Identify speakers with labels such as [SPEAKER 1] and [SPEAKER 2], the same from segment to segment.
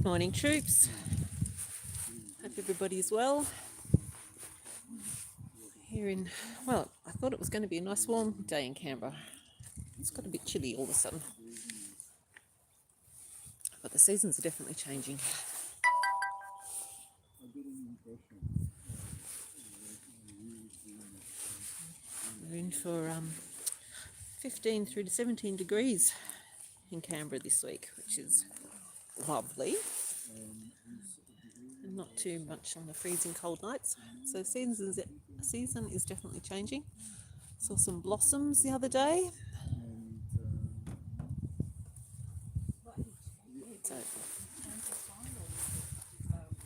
[SPEAKER 1] Good morning, troops. Hope everybody's well. Here in, well, I thought it was going to be a nice warm day in Canberra. It's got a bit chilly all of a sudden. But the seasons are definitely changing. We're in for 15 through to 17 degrees in Canberra this week, which is lovely. And not too much on the freezing cold nights. So season is definitely changing. Saw some blossoms the other day. So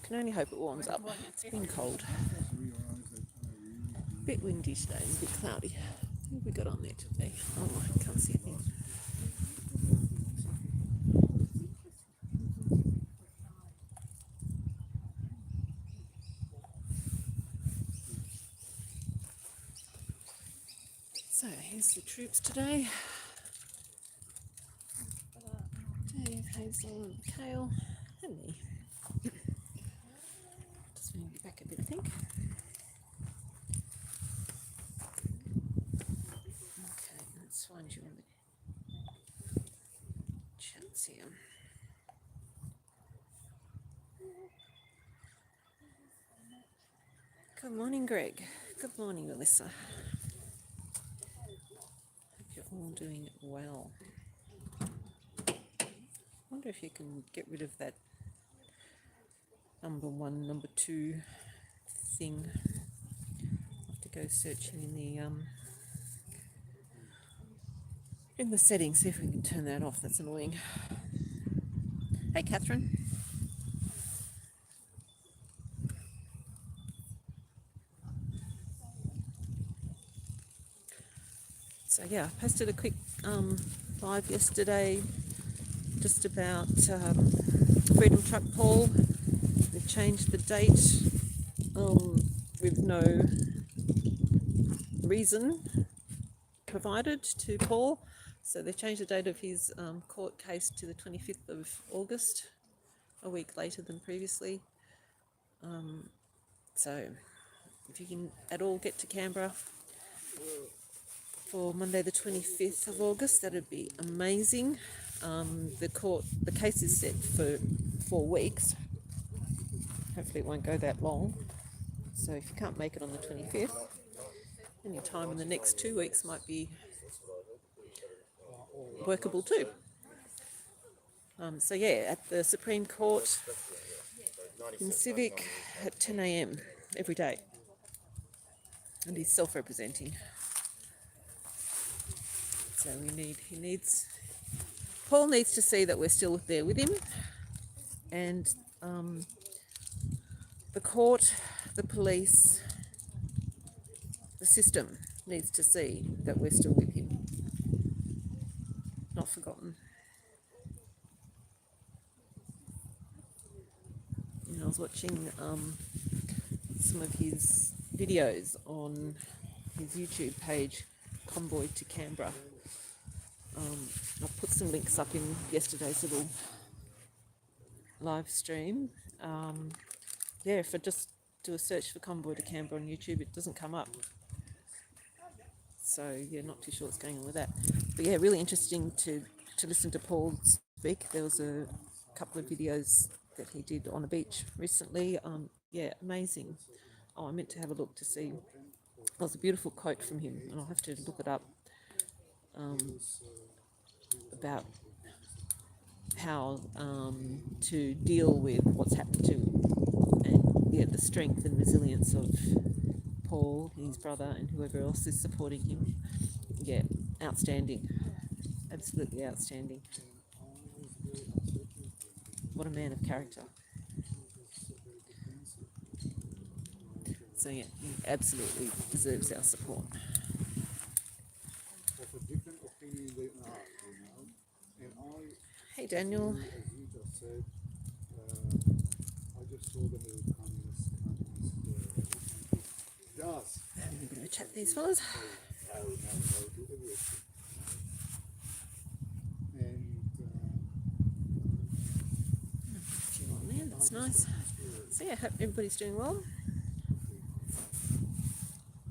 [SPEAKER 1] can only hope it warms up. It's been cold. A bit windy today and a bit cloudy. What have we got on there today? Oh, I can't see a thing. So here's the troops today. Dave, Hazel and Kale and me. Just moving back a bit, I think. Okay, let's find you on the chats here. Good morning, Greg. Good morning, Melissa. Hope you're all doing well. I wonder if you can get rid of that number 1, number 2 thing. I'll have to go searching in the settings, see if we can turn that off. That's annoying. Hey, Catherine. So yeah, I posted a quick live yesterday just about Freedom Truck Paul. They've changed the date with no reason provided to Paul. So they've changed the date of his court case to the 25th of August, a week later than previously. So if you can at all get to Canberra for Monday the 25th of August, that'd be amazing. The case is set for 4 weeks. Hopefully it won't go that long. So if you can't make it on the 25th, any time in the next 2 weeks might be workable too. So yeah, at the Supreme Court in Civic at 10 a.m. every day. And he's self-representing. So Paul needs to see that we're still there with him, and the court, the police, the system needs to see that we're still with him. Not forgotten. And I was watching some of his videos on his YouTube page, Convoy to Canberra. I put some links up in yesterday's little live stream. Yeah, if I just do a search for Convoy to Canberra on YouTube, it doesn't come up. So yeah, not too sure what's going on with that. But yeah, really interesting to listen to Paul speak. There was a couple of videos that he did on a beach recently. Yeah, amazing. Oh, I meant to have a look to see. It was a beautiful quote from him, and I'll have to look it up. About how to deal with what's happened to him, and yeah, the strength and resilience of Paul, his brother, and whoever else is supporting him. Yeah, outstanding, absolutely outstanding. What a man of character. So yeah, he absolutely deserves our support. Hey Daniel. I'm going to chat these fellas. That's nice. So yeah, hope everybody's doing well.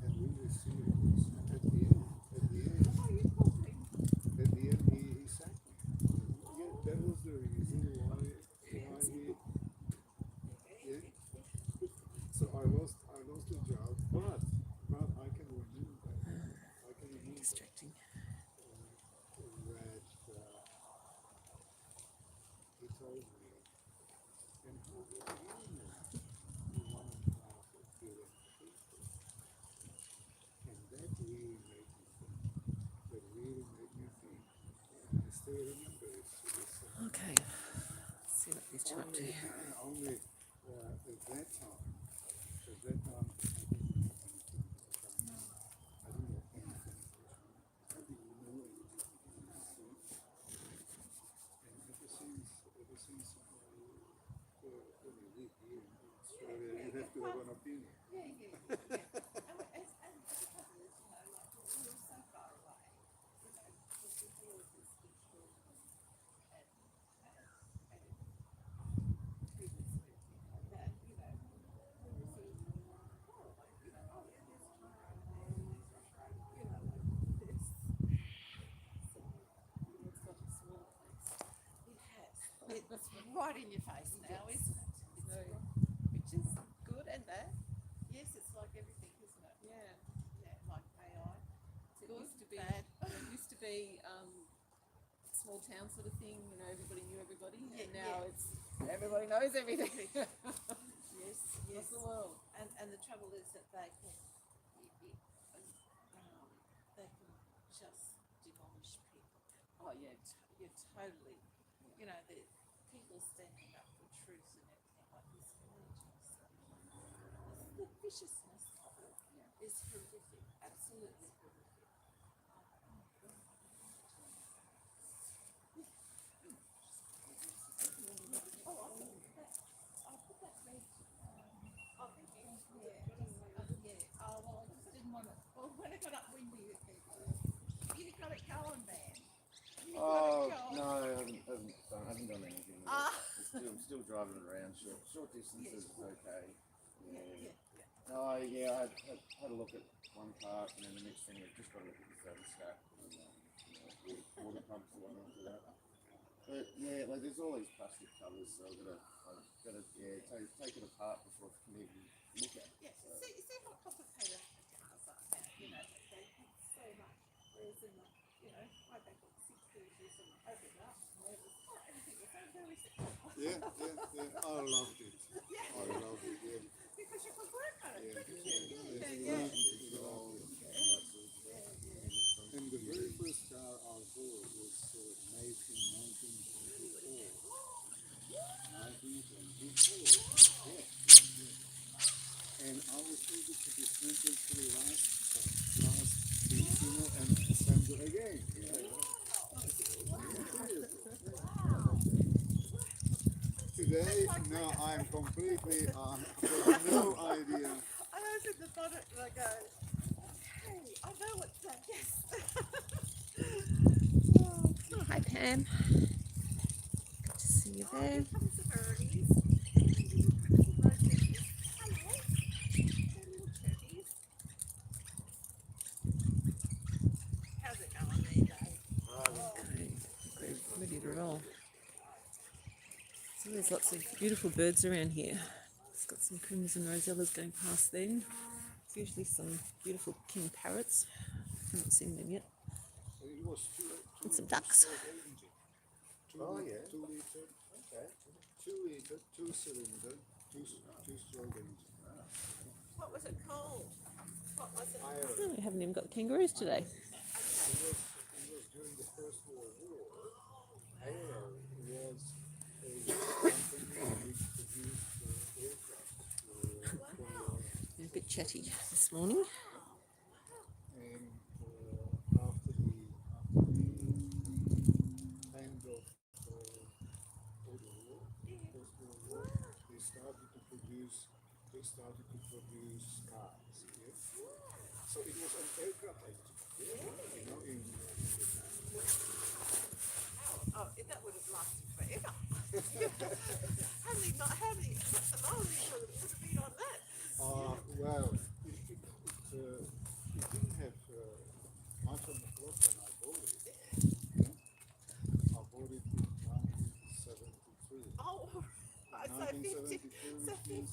[SPEAKER 2] And we received at the end he sacked me. Yeah, that was the reason why he so I lost the job, but I can remember
[SPEAKER 1] Distracting.
[SPEAKER 2] that he told me, and how do you know you want to have a feeling people, and that really made me think. And I still remember it.
[SPEAKER 1] Okay. Let's see what these two up to.
[SPEAKER 2] Only at that time, I didn't know anything. I didn't know anything. And ever since when you live here in Australia, you have to have an opinion.
[SPEAKER 3] It's right in your face now, isn't it? Which is good and bad. Yes, it's like everything, isn't it?
[SPEAKER 1] Yeah.
[SPEAKER 3] Yeah, like AI.
[SPEAKER 1] It
[SPEAKER 3] Good,
[SPEAKER 1] used to be,
[SPEAKER 3] bad.
[SPEAKER 1] it used to be small town sort of thing, you know, everybody knew everybody, and now it's everybody knows everything.
[SPEAKER 3] Yes,
[SPEAKER 1] That's the world.
[SPEAKER 3] And the trouble is that they can just demolish people.
[SPEAKER 1] Oh yeah.
[SPEAKER 3] You're totally, you know, the people standing up for truth and everything like this. The viciousness of it is horrific, absolutely horrific. I'll put that red. Oh, thank you. Yeah. Oh, well, I just didn't want it. Well, when it got up windy, you got it going, man.
[SPEAKER 4] Oh, no, I haven't done anything. I'm still driving around. Short distances is okay. Yeah. Oh, yeah, I had a look at one part, and then the next thing we've just got to look at the thermostat and water pumps and whatnot for that. But yeah, like there's all these plastic covers, so I've got to take it apart before I can even look at it.
[SPEAKER 3] Yeah, see how complicated cars are now, you know, they have so much. Whereas in the, you know, I back in the 60s, you sort of open it up and there was, everything was so very simple.
[SPEAKER 2] Yeah. I loved it.
[SPEAKER 3] Yeah.
[SPEAKER 2] I loved it. Yeah.
[SPEAKER 3] Because you could work on it, couldn't you?
[SPEAKER 2] And the very first car I bought was made in 1924. 1924. Yeah. And I was able to dismantle to the last piece, and assemble again. Today, no, I'm completely, I have no idea.
[SPEAKER 3] I opened the bonnet and I go, okay, I know what's that, yes.
[SPEAKER 1] Oh, hi Pam. Good to see you there.
[SPEAKER 3] Here comes the birdies. Roses. Hello. They're little turkeys. How's it going there, Dave?
[SPEAKER 1] Okay, we're ready to roll. So there's lots of beautiful birds around here. It's got some crimson rosellas going past there. There's usually some beautiful king parrots. Haven't seen them yet.
[SPEAKER 2] It was
[SPEAKER 1] And some ducks.
[SPEAKER 4] Oh, yeah.
[SPEAKER 2] 2 liter.
[SPEAKER 4] Okay.
[SPEAKER 2] 2 liter, 2 cylinder, 2-stroke engine.
[SPEAKER 3] What was it called? What was it?
[SPEAKER 1] Oh, we haven't even got the kangaroos today.
[SPEAKER 2] It was during the First World War. Aero was a company which produced aircraft.
[SPEAKER 1] Been a bit chatty this morning.
[SPEAKER 2] And after the end of World War, First World War, they started to produce cars. Yes? So it was an aircraft engine. You know,
[SPEAKER 3] Oh, that would have lasted forever. How many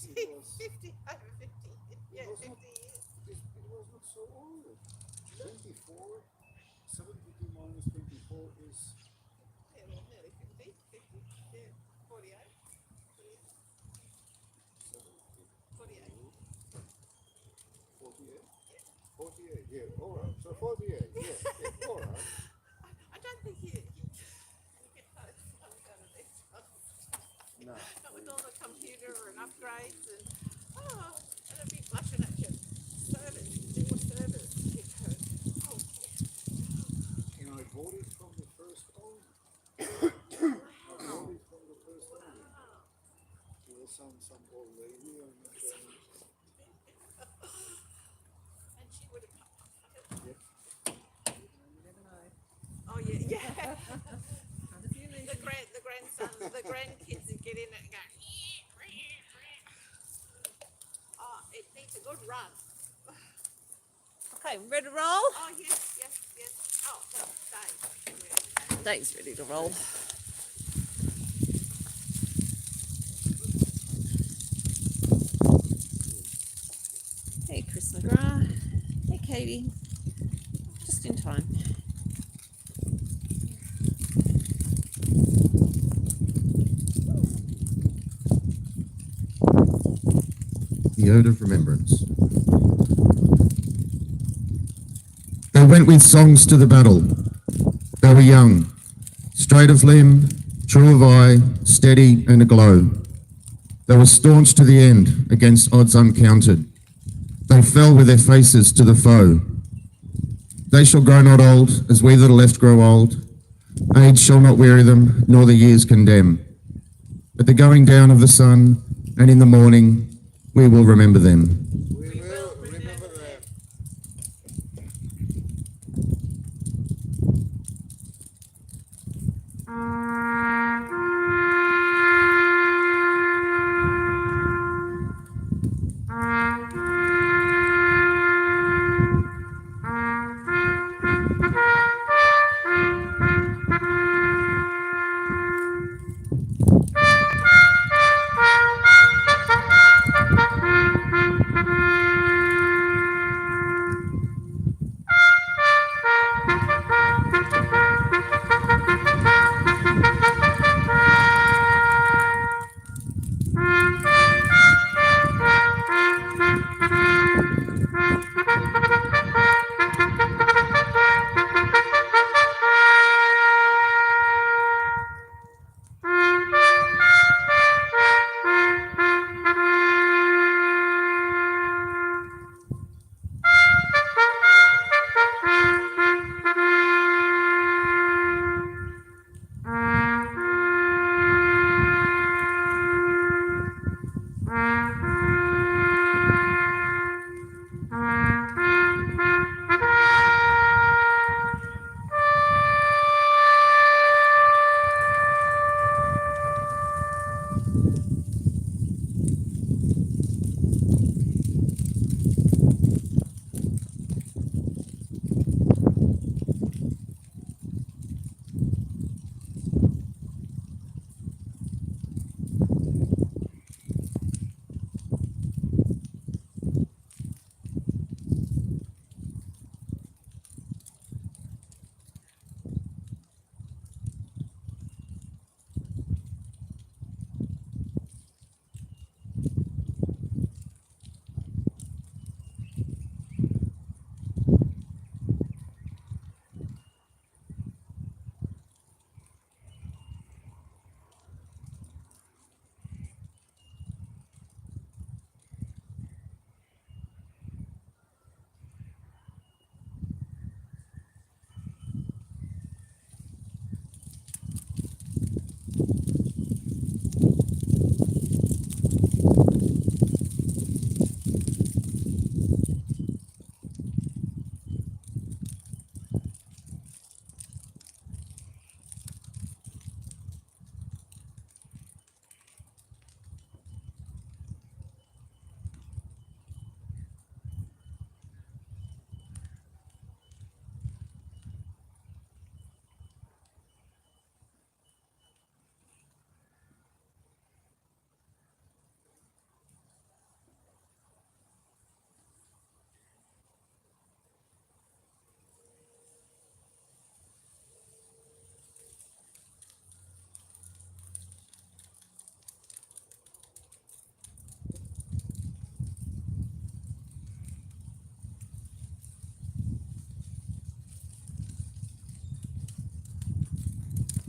[SPEAKER 3] 50, over 50. Yeah, 50 years.
[SPEAKER 2] It was not so old. 24, 72 minus 24 is
[SPEAKER 3] Yeah, well, nearly 50. 50. Yeah, 48. 48.
[SPEAKER 2] 48. 48, yeah, all right. So 48, yeah, all right.
[SPEAKER 3] I don't think you get those ones out of these ones.
[SPEAKER 4] No.
[SPEAKER 3] Not with all the computer and upgrades and it'll be flashing at you. Service, do a service. You go, oh,
[SPEAKER 2] And I bought it from the first owner. I bought it from the first owner. There was some old lady and
[SPEAKER 3] and she would have
[SPEAKER 2] yep.
[SPEAKER 1] You never know.
[SPEAKER 3] oh yeah, yeah.
[SPEAKER 1] Not if you need
[SPEAKER 3] the grandson, the grandkids would get in it and go. Oh, it needs a good run.
[SPEAKER 1] Okay, ready to roll?
[SPEAKER 3] Oh yes, yes, yes. Oh well, Dave.
[SPEAKER 1] Dave's ready to roll. Hey, Chris McGrath. Hey, Katie. Just in time.
[SPEAKER 5] The ode of remembrance. They went with songs to the battle. They were young, straight of limb, true of eye, steady and aglow. They were staunch to the end against odds uncounted. They fell with their faces to the foe. They shall grow not old, as we that are left grow old. Age shall not weary them, nor the years condemn. At the going down of the sun, and in the morning, we will remember them.
[SPEAKER 2] We will remember that.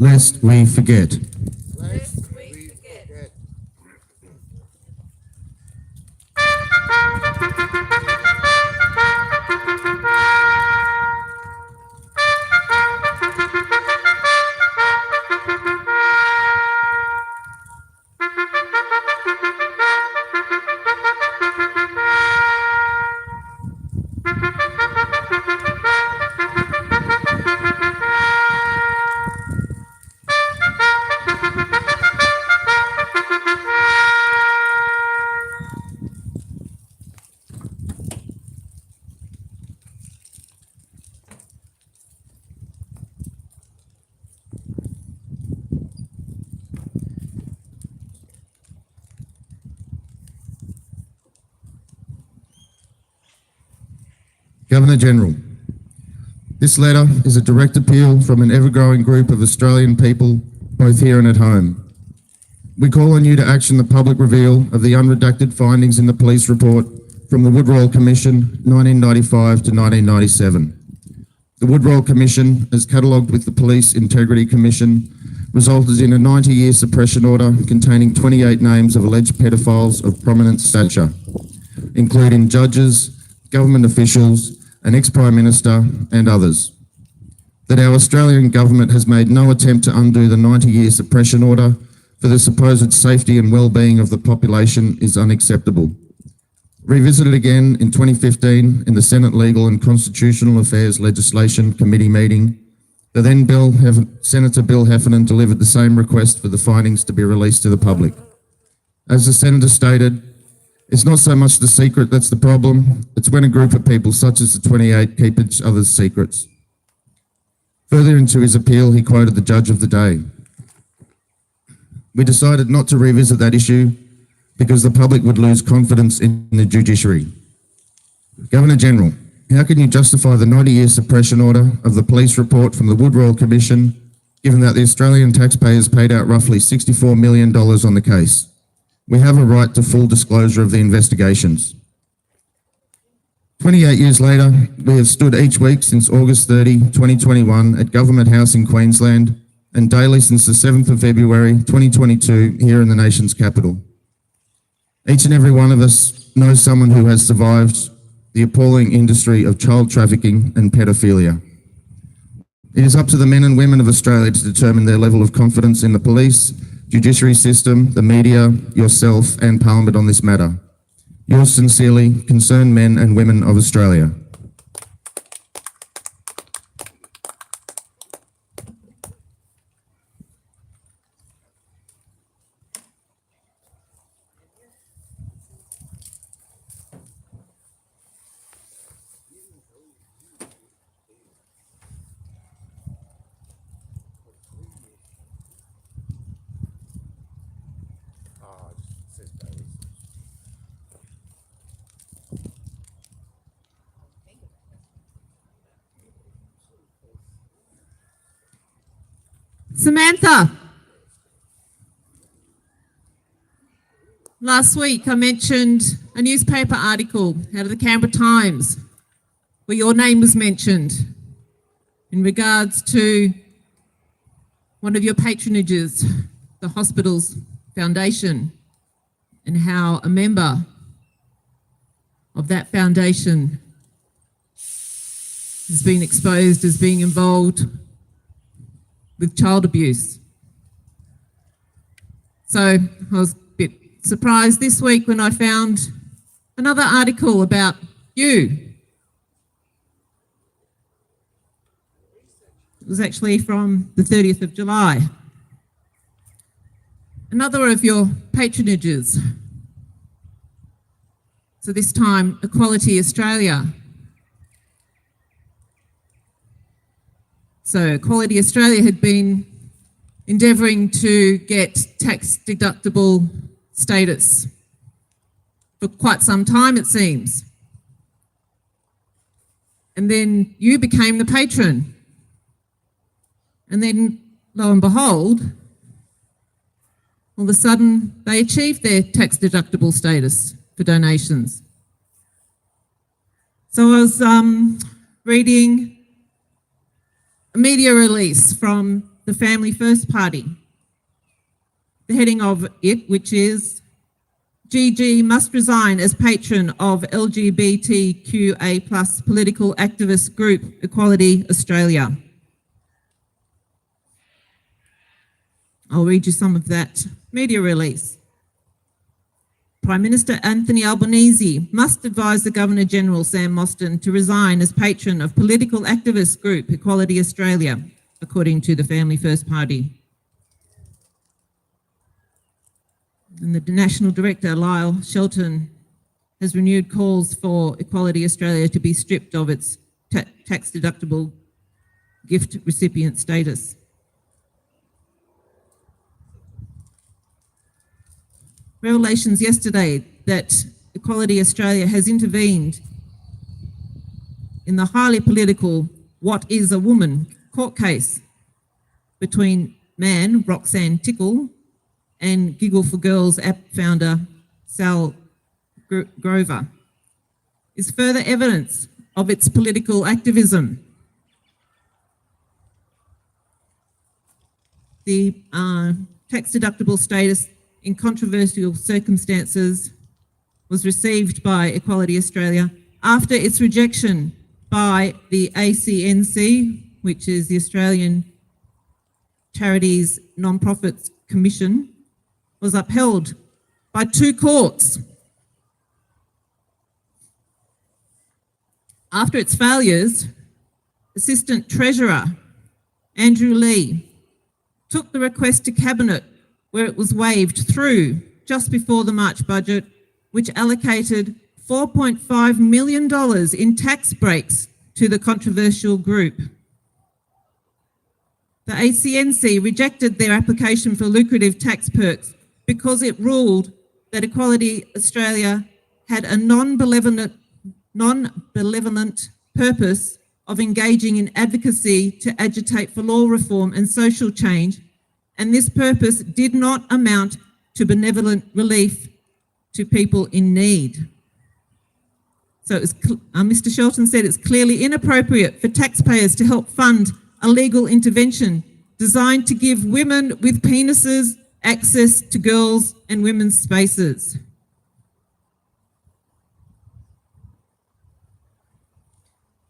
[SPEAKER 5] lest we forget.
[SPEAKER 2] Lest we forget.
[SPEAKER 5] Governor General, this letter is a direct appeal from an ever-growing group of Australian people, both here and at home. We call on you to action the public reveal of the unredacted findings in the police report from the Woodrow Commission 1995 to 1997. The Woodrow Commission, as catalogued with the Police Integrity Commission, resulted in a 90-year suppression order containing 28 names of alleged pedophiles of prominent stature, including judges, government officials, an ex-Prime Minister and others. That our Australian government has made no attempt to undo the 90-year suppression order for the supposed safety and well-being of the population is unacceptable. Revisited again in 2015 in the Senate Legal and Constitutional Affairs Legislation Committee meeting, the then Senator Bill Heffernan delivered the same request for the findings to be released to the public. As the Senator stated, it's not so much the secret that's the problem, it's when a group of people such as the 28 keep each other's secrets. Further into his appeal, he quoted the judge of the day. We decided not to revisit that issue because the public would lose confidence in the judiciary. Governor General, how can you justify the 90-year suppression order of the police report from the Woodrow Commission, given that the Australian taxpayers paid out roughly $64 million on the case? We have a right to full disclosure of the investigations. 28 years later, we have stood each week since August 30, 2021 at Government House in Queensland and daily since the 7th of February 2022 here in the nation's capital. Each and every one of us knows someone who has survived the appalling industry of child trafficking and pedophilia. It is up to the men and women of Australia to determine their level of confidence in the police, judiciary system, the media, yourself and Parliament on this matter. Yours sincerely, concerned men and women of Australia.
[SPEAKER 3] Samantha, last week I mentioned a newspaper article out of the Canberra Times where your name was mentioned in regards to one of your patronages, the hospital's foundation, and how a member of that foundation has been exposed as being involved with child abuse. So I was a bit surprised this week when I found another article about you. It was actually from the 30th of July. Another of your patronages. So this time, Equality Australia. So Equality Australia had been endeavouring to get tax deductible status for quite some time, it seems. And then you became the patron. And then, lo and behold, all of a sudden they achieved their tax deductible status for donations. So I was reading a media release from the Family First Party. The heading of it, which is GG must resign as patron of LGBTQA+ political activist group Equality Australia. I'll read you some of that media release. Prime Minister Anthony Albanese must advise the Governor-General Sam Mostyn to resign as patron of political activist group Equality Australia, according to the Family First Party. And the National Director, Lyle Shelton, has renewed calls for Equality Australia to be stripped of its tax-deductible gift recipient status. Revelations yesterday that Equality Australia has intervened in the highly political What is a Woman court case between man Roxanne Tickle and Giggle for Girls app founder Sal Grover is further evidence of its political activism. The tax-deductible status in controversial circumstances was received by Equality Australia after its rejection by the ACNC, which is the Australian Charities Non-Profits Commission, was upheld by 2 courts. After its failures, Assistant Treasurer Andrew Lee took the request to Cabinet, where it was waved through just before the March budget, which allocated $4.5 million in tax breaks to the controversial group. The ACNC rejected their application for lucrative tax perks because it ruled that Equality Australia had a non-benevolent purpose of engaging in advocacy to agitate for law reform and social change, and this purpose did not amount to benevolent relief to people in need. So Mr. Shelton said it's clearly inappropriate for taxpayers to help fund a legal intervention designed to give women with penises access to girls' and women's spaces.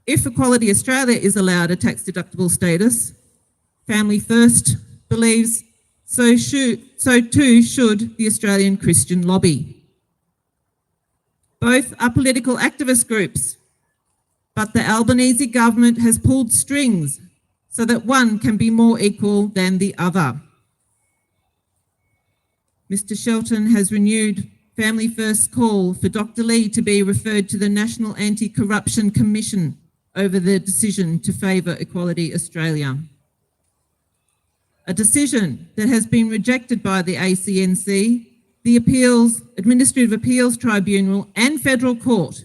[SPEAKER 3] If Equality Australia is allowed a tax-deductible status, Family First believes so too should the Australian Christian Lobby. Both are political activist groups, but the Albanese government has pulled strings so that one can be more equal than the other. Mr. Shelton has renewed Family First's call for Dr. Lee to be referred to the National Anti-Corruption Commission over the decision to favour Equality Australia. A decision that has been rejected by the ACNC, the Administrative Appeals Tribunal and Federal Court,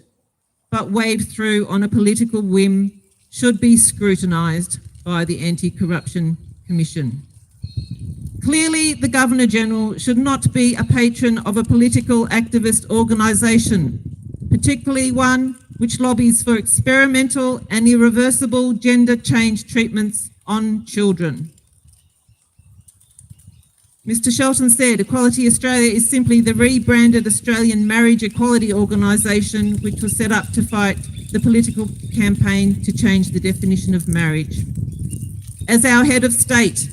[SPEAKER 3] but waved through on a political whim, should be scrutinised by the Anti-Corruption Commission. Clearly, the Governor-General should not be a patron of a political activist organisation, particularly one which lobbies for experimental and irreversible gender change treatments on children. Mr. Shelton said Equality Australia is simply the rebranded Australian Marriage Equality Organisation, which was set up to fight the political campaign to change the definition of marriage. As our head of state,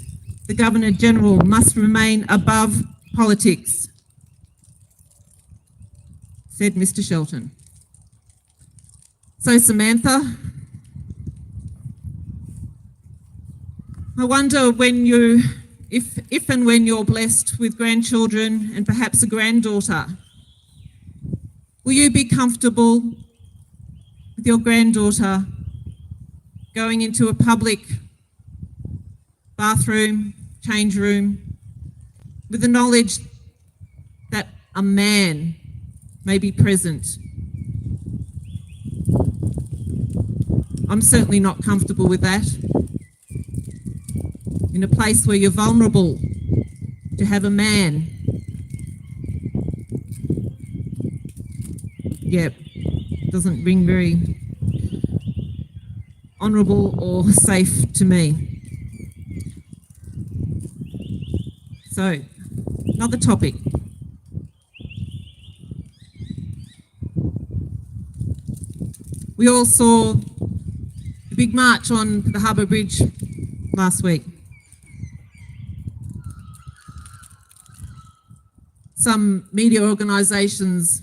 [SPEAKER 3] the Governor-General must remain above politics, said Mr. Shelton. So, Samantha, I wonder when if and when you're blessed with grandchildren and perhaps a granddaughter, will you be comfortable with your granddaughter going into a public bathroom, change room, with the knowledge that a man may be present? I'm certainly not comfortable with that. In a place where you're vulnerable, to have a man, doesn't ring very honourable or safe to me. So, another topic. We all saw the big march on the Harbour Bridge last week. Some media organisations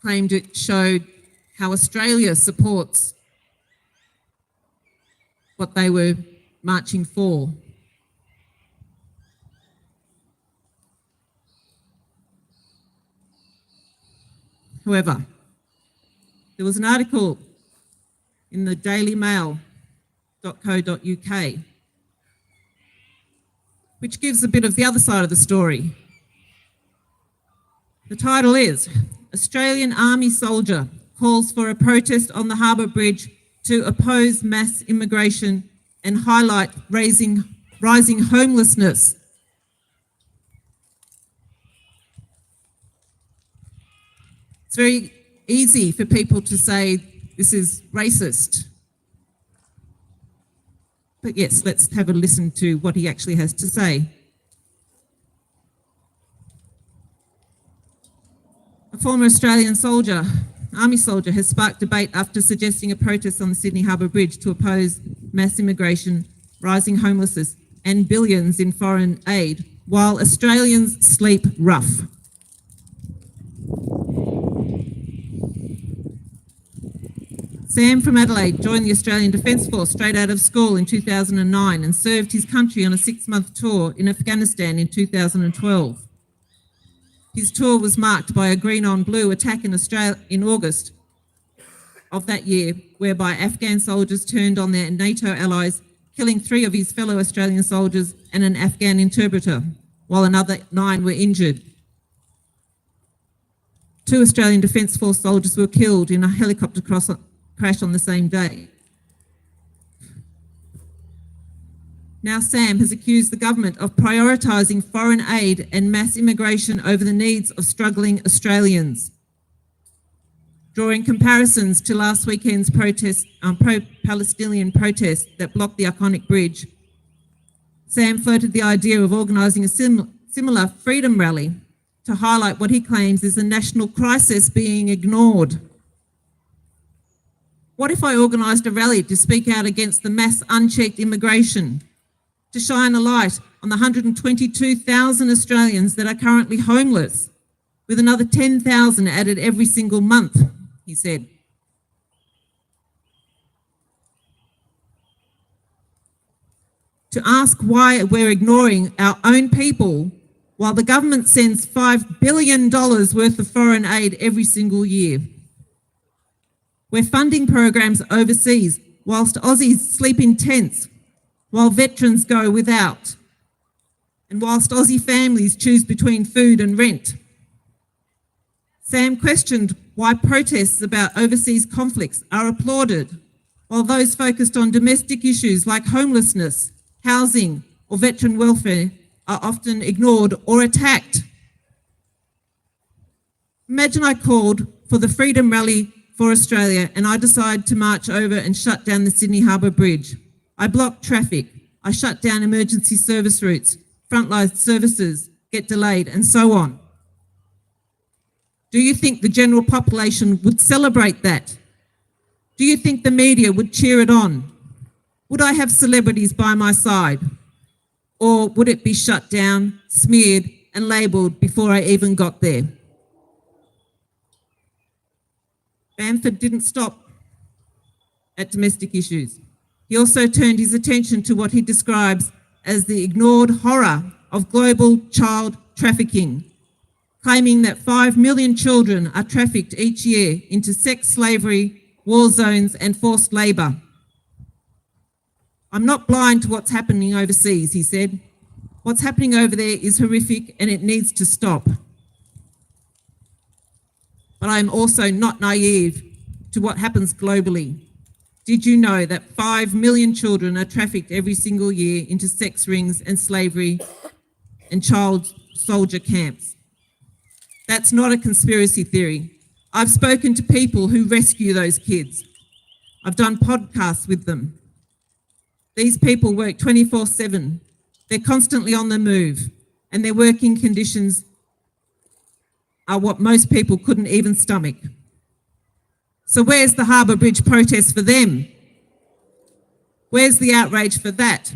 [SPEAKER 3] claimed it showed how Australia supports what they were marching for. However, there was an article in the dailymail.co.uk which gives a bit of the other side of the story. The title is, Australian Army Soldier Calls for a Protest on the Harbour Bridge to Oppose Mass Immigration and Highlight Rising Homelessness. It's very easy for people to say this is racist. But yes, let's have a listen to what he actually has to say. A former Australian soldier, army soldier, has sparked debate after suggesting a protest on the Sydney Harbour Bridge to oppose mass immigration, rising homelessness, and billions in foreign aid, while Australians sleep rough. Sam from Adelaide joined the Australian Defence Force straight out of school in 2009 and served his country on a 6-month tour in Afghanistan in 2012. His tour was marked by a green-on-blue attack in Australia in August of that year, whereby Afghan soldiers turned on their NATO allies, killing 3 of his fellow Australian soldiers and an Afghan interpreter, while another 9 were injured. 2 Australian Defence Force soldiers were killed in a helicopter crash on the same day. Now Sam has accused the government of prioritising foreign aid and mass immigration over the needs of struggling Australians. Drawing comparisons to last weekend's pro-Palestinian protest that blocked the iconic bridge, Sam floated the idea of organising a similar freedom rally to highlight what he claims is a national crisis being ignored. What if I organised a rally to speak out against the mass unchecked immigration, to shine a light on the 122,000 Australians that are currently homeless, with another 10,000 added every single month, he said. To ask why we're ignoring our own people while the government sends $5 billion worth of foreign aid every single year. We're funding programs overseas whilst Aussies sleep in tents, while veterans go without, and whilst Aussie families choose between food and rent. Sam questioned why protests about overseas conflicts are applauded, while those focused on domestic issues like homelessness, housing, or veteran welfare are often ignored or attacked. Imagine I called for the Freedom Rally for Australia and I decide to march over and shut down the Sydney Harbour Bridge. I block traffic, I shut down emergency service routes, frontline services get delayed, and so on. Do you think the general population would celebrate that? Do you think the media would cheer it on? Would I have celebrities by my side? Or would it be shut down, smeared, and labelled before I even got there? Bamford didn't stop at domestic issues. He also turned his attention to what he describes as the ignored horror of global child trafficking, claiming that 5 million children are trafficked each year into sex slavery, war zones, and forced labour. I'm not blind to what's happening overseas, he said. What's happening over there is horrific and it needs to stop. But I'm also not naive to what happens globally. Did you know that 5 million children are trafficked every single year into sex rings and slavery and child soldier camps? That's not a conspiracy theory. I've spoken to people who rescue those kids. I've done podcasts with them. These people work 24/7. They're constantly on the move, and their working conditions are what most people couldn't even stomach. So where's the Harbour Bridge protest for them? Where's the outrage for that?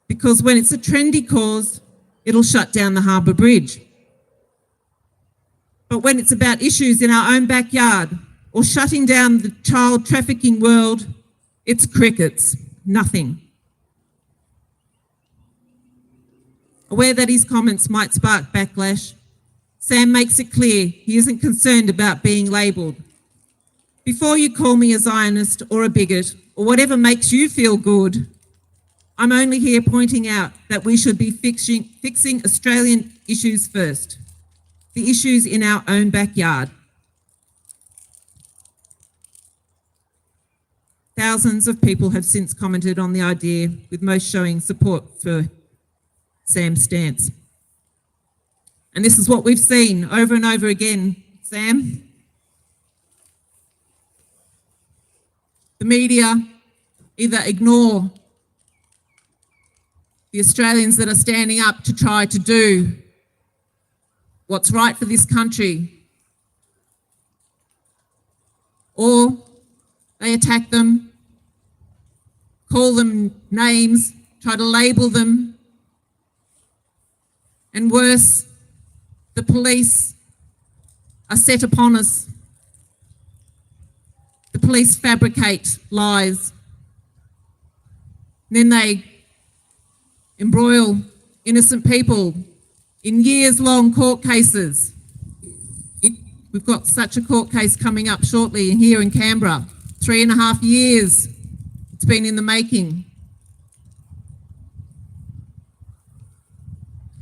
[SPEAKER 3] Because when it's a trendy cause, it'll shut down the Harbour Bridge. But when it's about issues in our own backyard or shutting down the child trafficking world, it's crickets, nothing. Aware that his comments might spark backlash, Sam makes it clear he isn't concerned about being labelled. Before you call me a Zionist or a bigot or whatever makes you feel good, I'm only here pointing out that we should be fixing Australian issues first, the issues in our own backyard. Thousands of people have since commented on the idea, with most showing support for Sam's stance. And this is what we've seen over and over again, Sam. The media either ignore the Australians that are standing up to try to do what's right for this country, or they attack them, call them names, try to label them, and worse, the police are set upon us. The police fabricate lies. And then they embroil innocent people in years-long court cases. We've got such a court case coming up shortly here in Canberra. 3.5 years it's been in the making.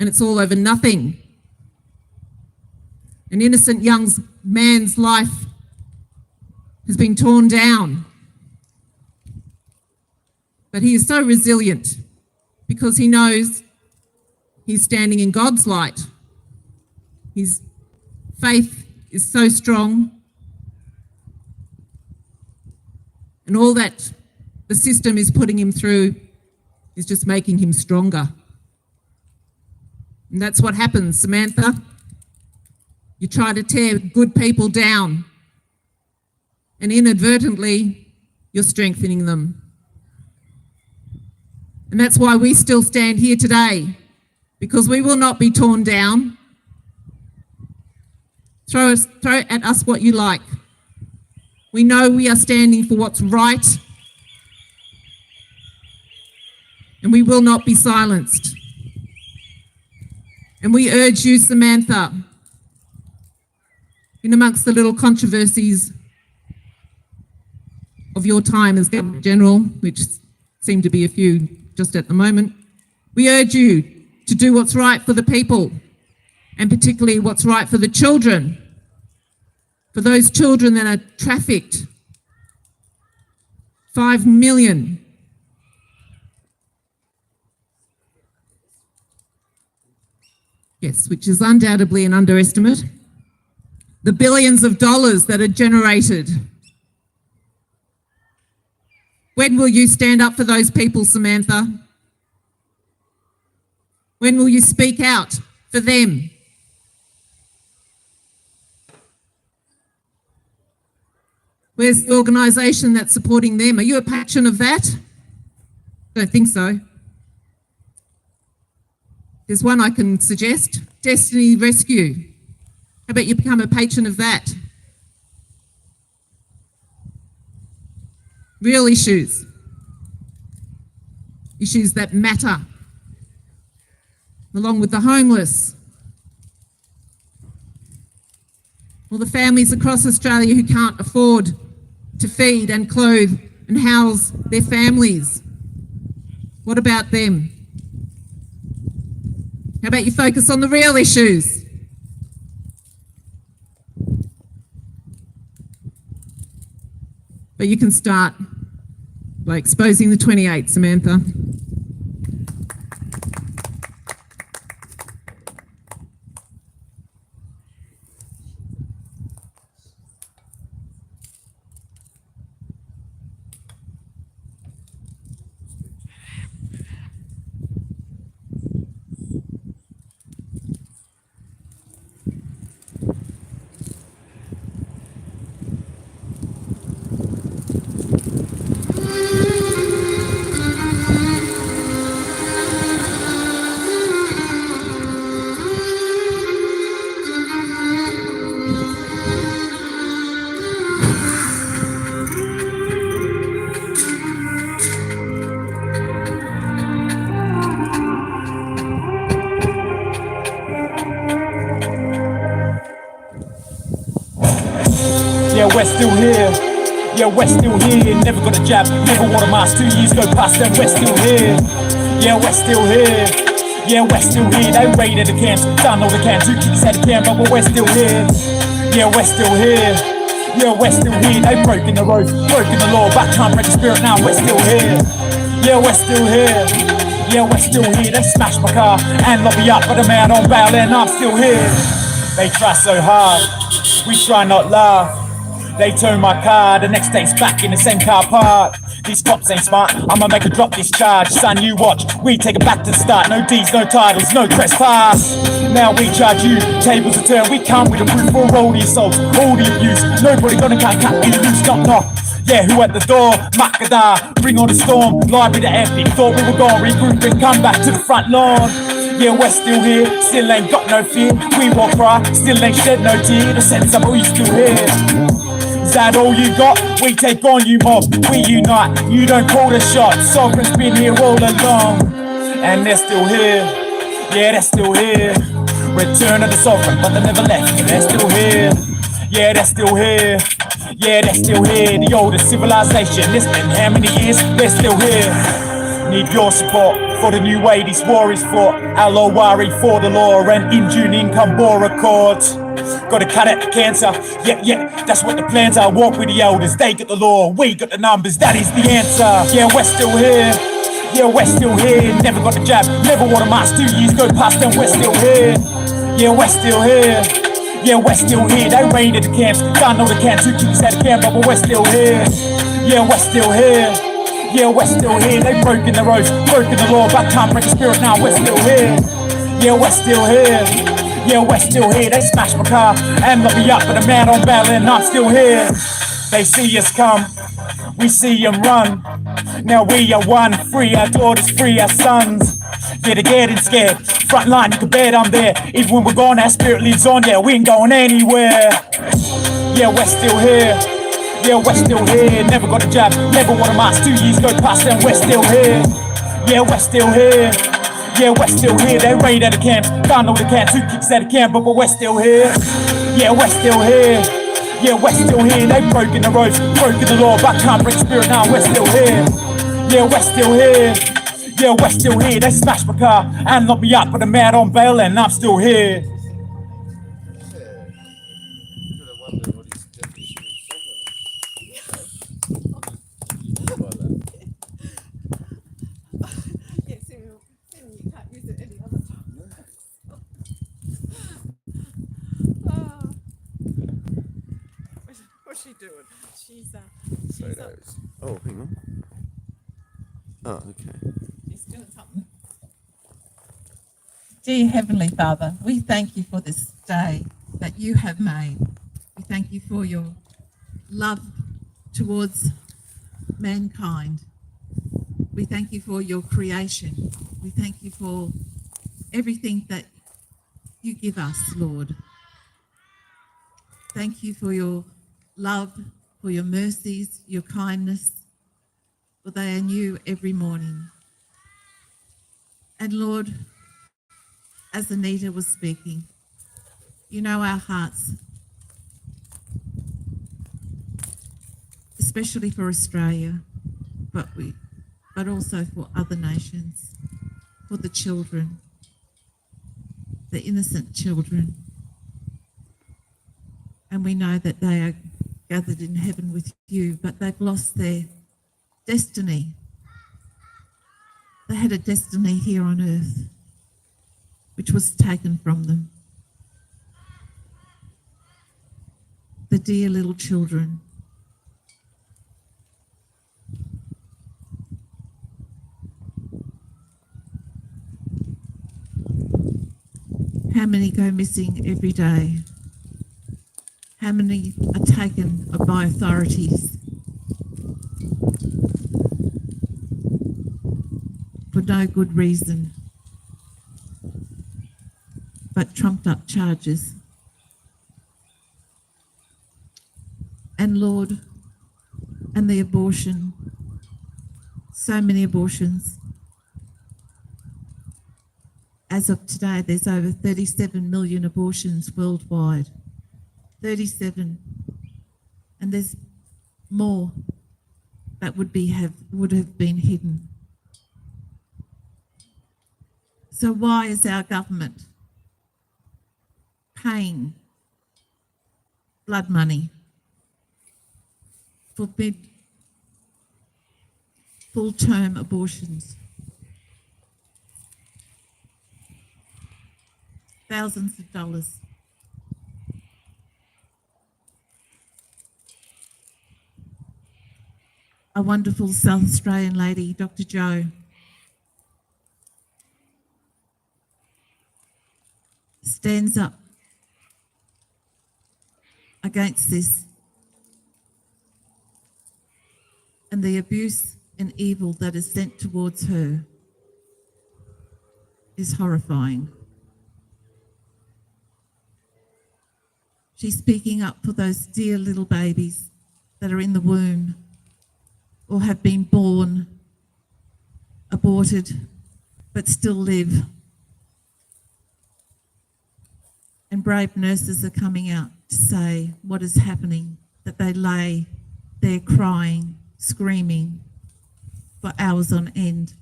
[SPEAKER 3] And it's all over nothing. An innocent young man's life has been torn down. But he is so resilient because he knows he's standing in God's light. His faith is so strong. And all that the system is putting him through is just making him stronger. And that's what happens, Samantha. You try to tear good people down, and inadvertently, you're strengthening them. And that's why we still stand here today, because we will not be torn down. Throw at us what you like. We know we are standing for what's right, and we will not be silenced. And we urge you, Samantha, in amongst the little controversies of your time as Governor General, which seem to be a few just at the moment, we urge you to do what's right for the people, and particularly what's right for the children, for those children that are trafficked. 5 million. Yes, which is undoubtedly an underestimate. The billions of dollars that are generated. When will you stand up for those people, Samantha? When will you speak out for them? Where's the organisation that's supporting them? Are you a patron of that? I don't think so. There's one I can suggest, Destiny Rescue. How about you become a patron of that? Real issues. Issues that matter. Along with the homeless. Or the families across Australia who can't afford to feed and clothe and house their families. What about them? How about you focus on the real issues? But you can start by exposing the 28, Samantha.
[SPEAKER 6] still here. Yeah, we're still here. Never got a jab, never wore a mask. 2 years go past and we're still here. Yeah, we're still here. Yeah, we're still here. They raided the camps, done all they can. 2 kicks at the camp, but we're still here. Yeah, we're still here. Yeah, we're still here. They broken the road, broken the law, but can't break the spirit now. We're still here. Yeah, we're still here. Yeah, we're still here. They smashed my car and locked me up, but I'm out on bail and I'm still here. They try so hard, we try not laugh. They turn my car, the next day's back in the same car park. These cops ain't smart, I'ma make a drop this charge. Son, you watch, we take it back to the start. No D's, no titles, no trespass. Now we charge you, tables are turned. We come with a proof for all the assaults, all the abuse. Nobody gonna cut you loose, knock knock. Yeah, who at the door? Makada, bring on the storm. Library to empty, thought we were gonna regroup and come back to the front lawn. Yeah, we're still here, still ain't got no fear. We won't cry, still ain't shed no tear. The sense of we still here. Is that all you got? We take on you mob, we unite. You don't call the shots, sovereign's been here all along. And they're still here, yeah, they're still here. Return of the sovereign, but they never left. They're still here, yeah, they're still here. Yeah, they're still here, the oldest civilization. It's been how many years? They're still here. Need your support for the new way this war is fought. Alowari for the law and in June income bore accords. Gotta cut out the cancer, yeah, that's what the plans are. Walk with the elders, they got the law, we got the numbers, that is the answer. Yeah, we're still here, yeah, we're still here. Never got the jab, never wore a mask. 2 years go past and we're still here. Yeah, we're still here. Yeah, we're still here. They raided the camps, done all they can. 2 kicks at the camp, but we're still here. Yeah, we're still here. Yeah, we're still here. They broken the roads, broken the law, but can't break the spirit now. We're still here. Yeah, we're still here. Yeah, we're still here. They smashed my car and locked me up, but I'm out on bail and I'm still here. They see us come, we see them run. Now we are one, free our daughters, free our sons. Yeah, they're getting scared. Front line, you can bet I'm there. Even when we're gone, our spirit lives on. Yeah, we ain't going anywhere. Yeah, we're still here. Yeah, we're still here. Never got a jab, never wore a mask. 2 years go past and we're still here. Yeah, we're still here. Yeah, we're still here. They raid at the camps, done all they can. 2 kicks at the camp, but we're still here. Yeah, we're still here. Yeah, we're still here. They broken the roads, broken the law, but can't break spirit now. We're still here. Yeah, we're still here. Yeah, we're still here. They smashed my car and locked me up, but I'm out on bail and I'm still here.
[SPEAKER 4] Yeah. Should have wondered what his definition of sovereign is. By that.
[SPEAKER 1] Yeah, Samuel, you can't use it any other time. What's she doing? She's
[SPEAKER 4] Photos. Oh, hang on. Oh, okay.
[SPEAKER 1] she's doing something.
[SPEAKER 3] Dear Heavenly Father, we thank you for this day that you have made. We thank you for your love towards mankind. We thank you for your creation. We thank you for everything that you give us, Lord. Thank you for your love, for your mercies, your kindness, for they are new every morning. And Lord, as Anita was speaking, you know our hearts, especially for Australia, but also for other nations, for the children, the innocent children. And we know that they are gathered in heaven with you, but they've lost their destiny. They had a destiny here on earth, which was taken from them. The dear little children. How many go missing every day? How many are taken by authorities for no good reason, but trumped up charges? And Lord, and the abortion, so many abortions. As of today, there's over 37 million abortions worldwide. 37. And there's more that would have been hidden. So why is our government paying blood money for big full-term abortions? Thousands of dollars. A wonderful South Australian lady, Dr. Jo, stands up against this and the abuse and evil that is sent towards her is horrifying. She's speaking up for those dear little babies that are in the womb or have been born, aborted, but still live. And brave nurses are coming out to say what is happening, that they lay there crying, screaming for hours on end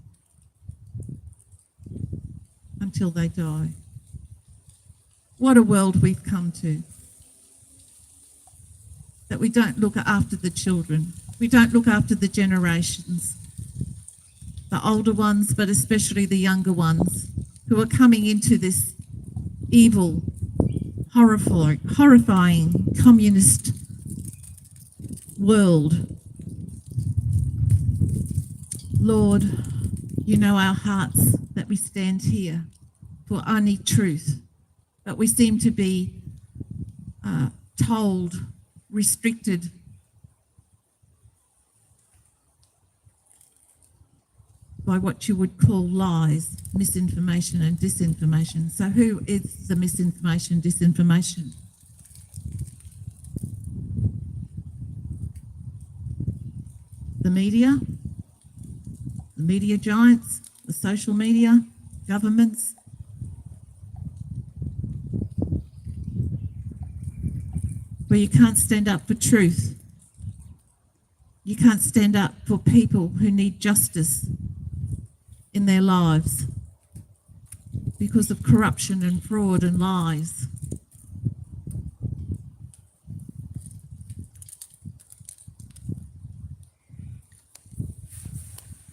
[SPEAKER 3] until they die. What a world we've come to. That we don't look after the children. We don't look after the generations, the older ones, but especially the younger ones who are coming into this evil, horrifying communist world. Lord, you know our hearts that we stand here for only truth, but we seem to be told, restricted, by what you would call lies, misinformation and disinformation. So who is the misinformation, disinformation? The media giants, the social media, governments. Where you can't stand up for truth. You can't stand up for people who need justice in their lives because of corruption and fraud and lies.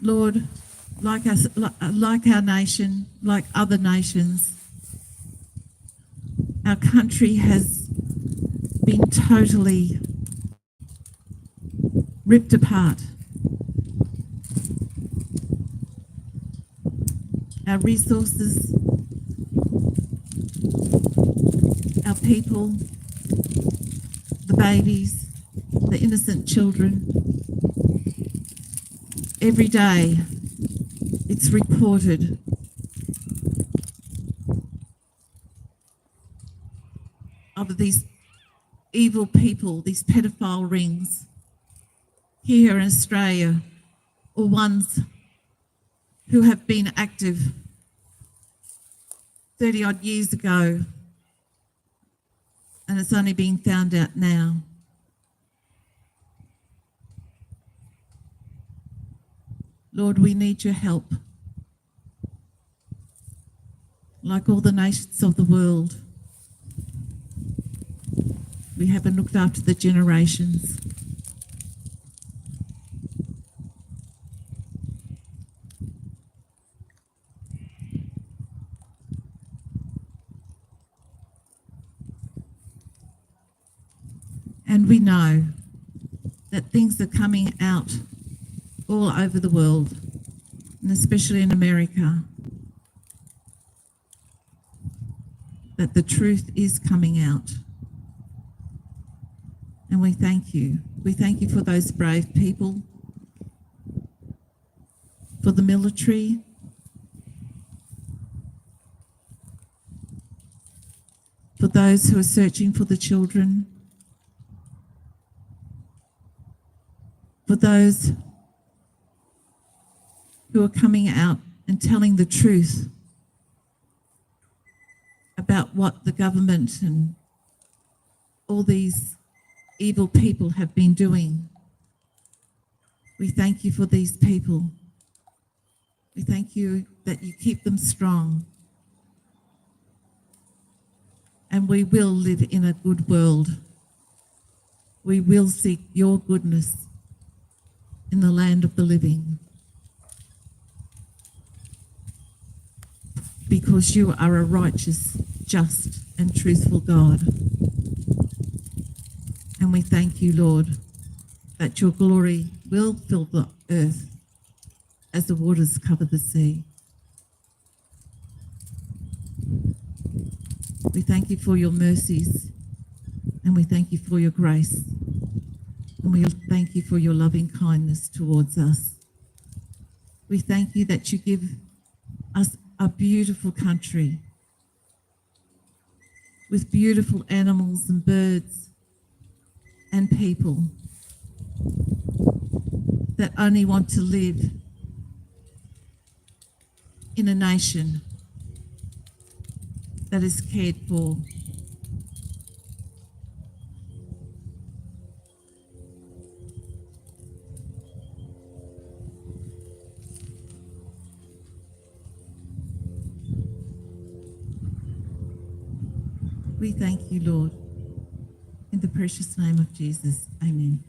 [SPEAKER 3] Lord, like our nation, like other nations, our country has been totally ripped apart. Our resources, our people, the babies, the innocent children. Every day it's reported of these evil people, these pedophile rings here in Australia, or ones who have been active 30 odd years ago, and it's only being found out now. Lord, we need your help. Like all the nations of the world, we haven't looked after the generations. And we know that things are coming out all over the world, and especially in America, that the truth is coming out. And we thank you. We thank you for those brave people, for the military, for those who are searching for the children, for those who are coming out and telling the truth about what the government and all these evil people have been doing. We thank you for these people. We thank you that you keep them strong. And we will live in a good world. We will seek your goodness in the land of the living. Because you are a righteous, just, and truthful God. And we thank you, Lord, that your glory will fill the earth as the waters cover the sea. We thank you for your mercies, and we thank you for your grace, and we thank you for your loving kindness towards us. We thank you that you give us a beautiful country with beautiful animals and birds and people that only want to live in a nation that is cared for. We thank you, Lord, in the precious name of Jesus. Amen.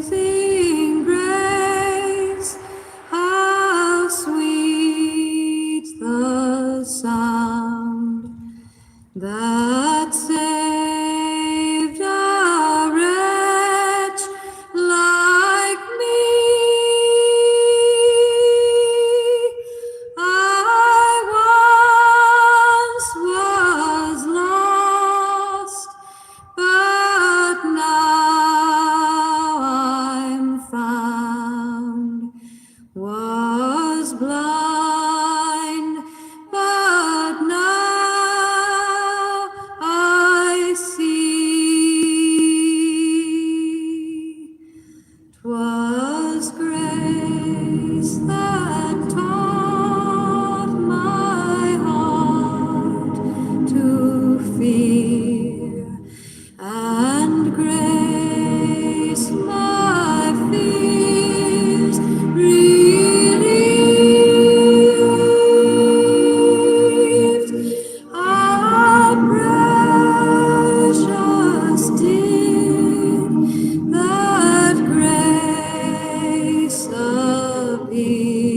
[SPEAKER 7] Amazing grace, how sweet the sound that saved a wretch like me. I once was lost, but now I'm found. Was blind, but now I see. 'Twas grace that taught my heart to fear, and grace my fears relieved. How precious did that grace appear.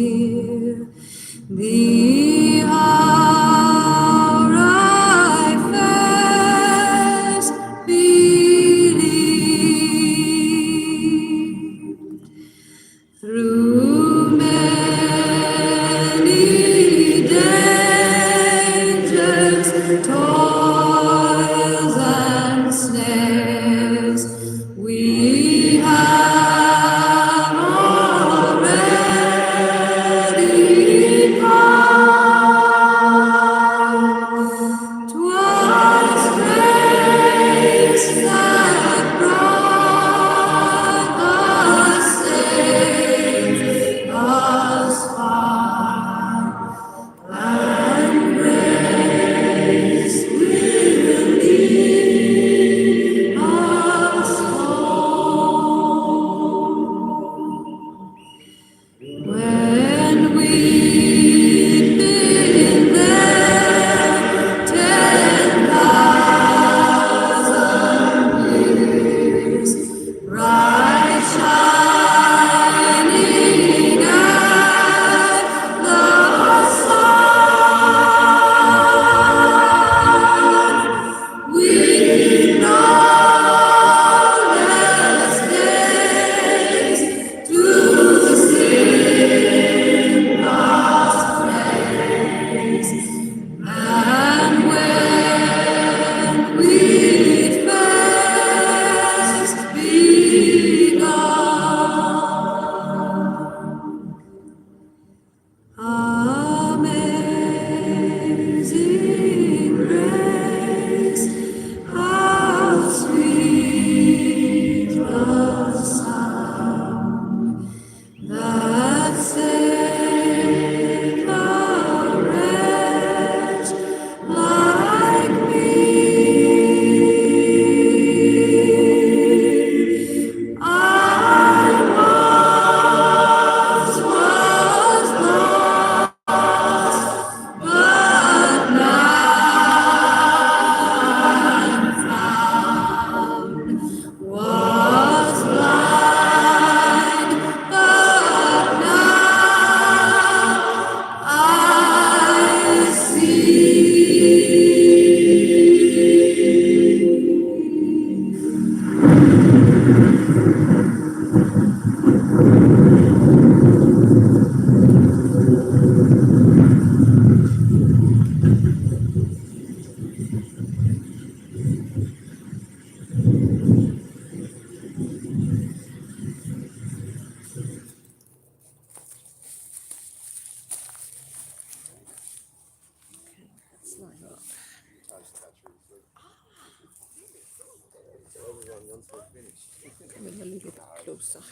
[SPEAKER 1] closer.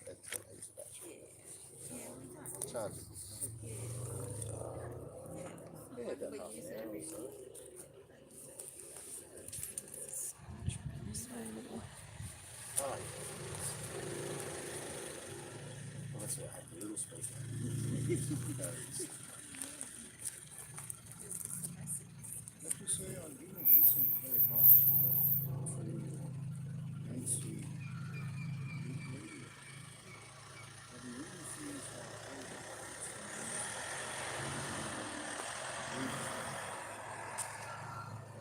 [SPEAKER 4] It's got heaps of battery. Charge it. Yeah, about half an hour or so. Oh, yeah. Well, that's why I have the little speaker. Let me say, I didn't listen very much to mainstream media. But it really feels like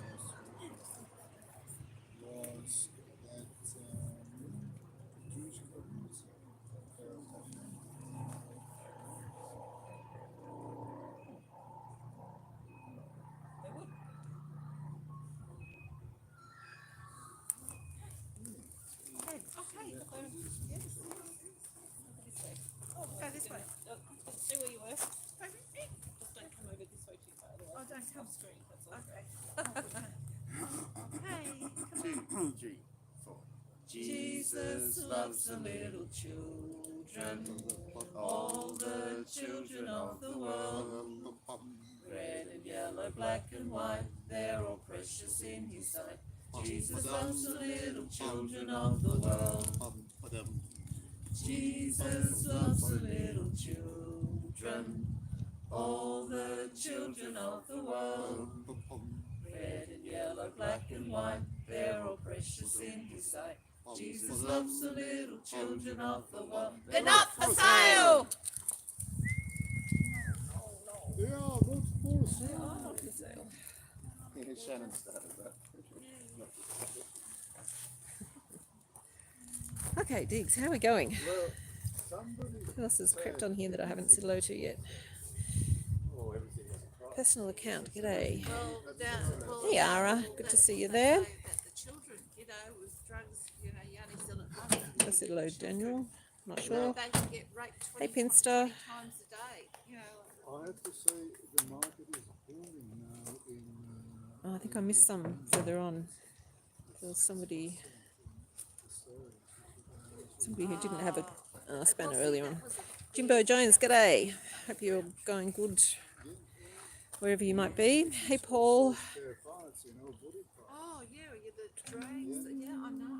[SPEAKER 4] was that Jewish government
[SPEAKER 8] Go this way.
[SPEAKER 1] Stay where you were. Just don't come over this way too far.
[SPEAKER 8] Oh, don't come.
[SPEAKER 1] Screen, that's all.
[SPEAKER 8] Okay. Hey,
[SPEAKER 4] G4. Jesus loves the little children, all the children of the world. Red and yellow, black and white, they're all precious in his sight. Jesus loves the little children of the world. Jesus loves the little children, all the children of the world. Red and yellow, black and white, they're all precious in his sight. Jesus loves the little children of the world.
[SPEAKER 1] They're not for sale!
[SPEAKER 2] They are not for sale.
[SPEAKER 1] They are not for sale.
[SPEAKER 4] Yeah, Shannon started that.
[SPEAKER 1] Okay, Diggs, how are we going?
[SPEAKER 2] Well, somebody.
[SPEAKER 1] Who else has crept on here that I haven't said hello to yet?
[SPEAKER 2] Oh, everything was a crime.
[SPEAKER 1] Personal account, g'day.
[SPEAKER 8] well,
[SPEAKER 1] Hey, Ara, good to see you there.
[SPEAKER 8] that the children, with drugs, you only still at home.
[SPEAKER 1] I said hello, Daniel. Not sure.
[SPEAKER 8] They can get raped
[SPEAKER 1] Hey,
[SPEAKER 8] 20
[SPEAKER 1] Pinster.
[SPEAKER 8] times a day,
[SPEAKER 2] I have to say, the market is booming now in.
[SPEAKER 1] Oh, I think I missed some further on. There was somebody who didn't have a spanner earlier on. Jimbo Jones, g'day. Hope you're going good wherever you might be. Hey, Paul.
[SPEAKER 2] Fair fights, body fights.
[SPEAKER 8] Oh, the drags, I know.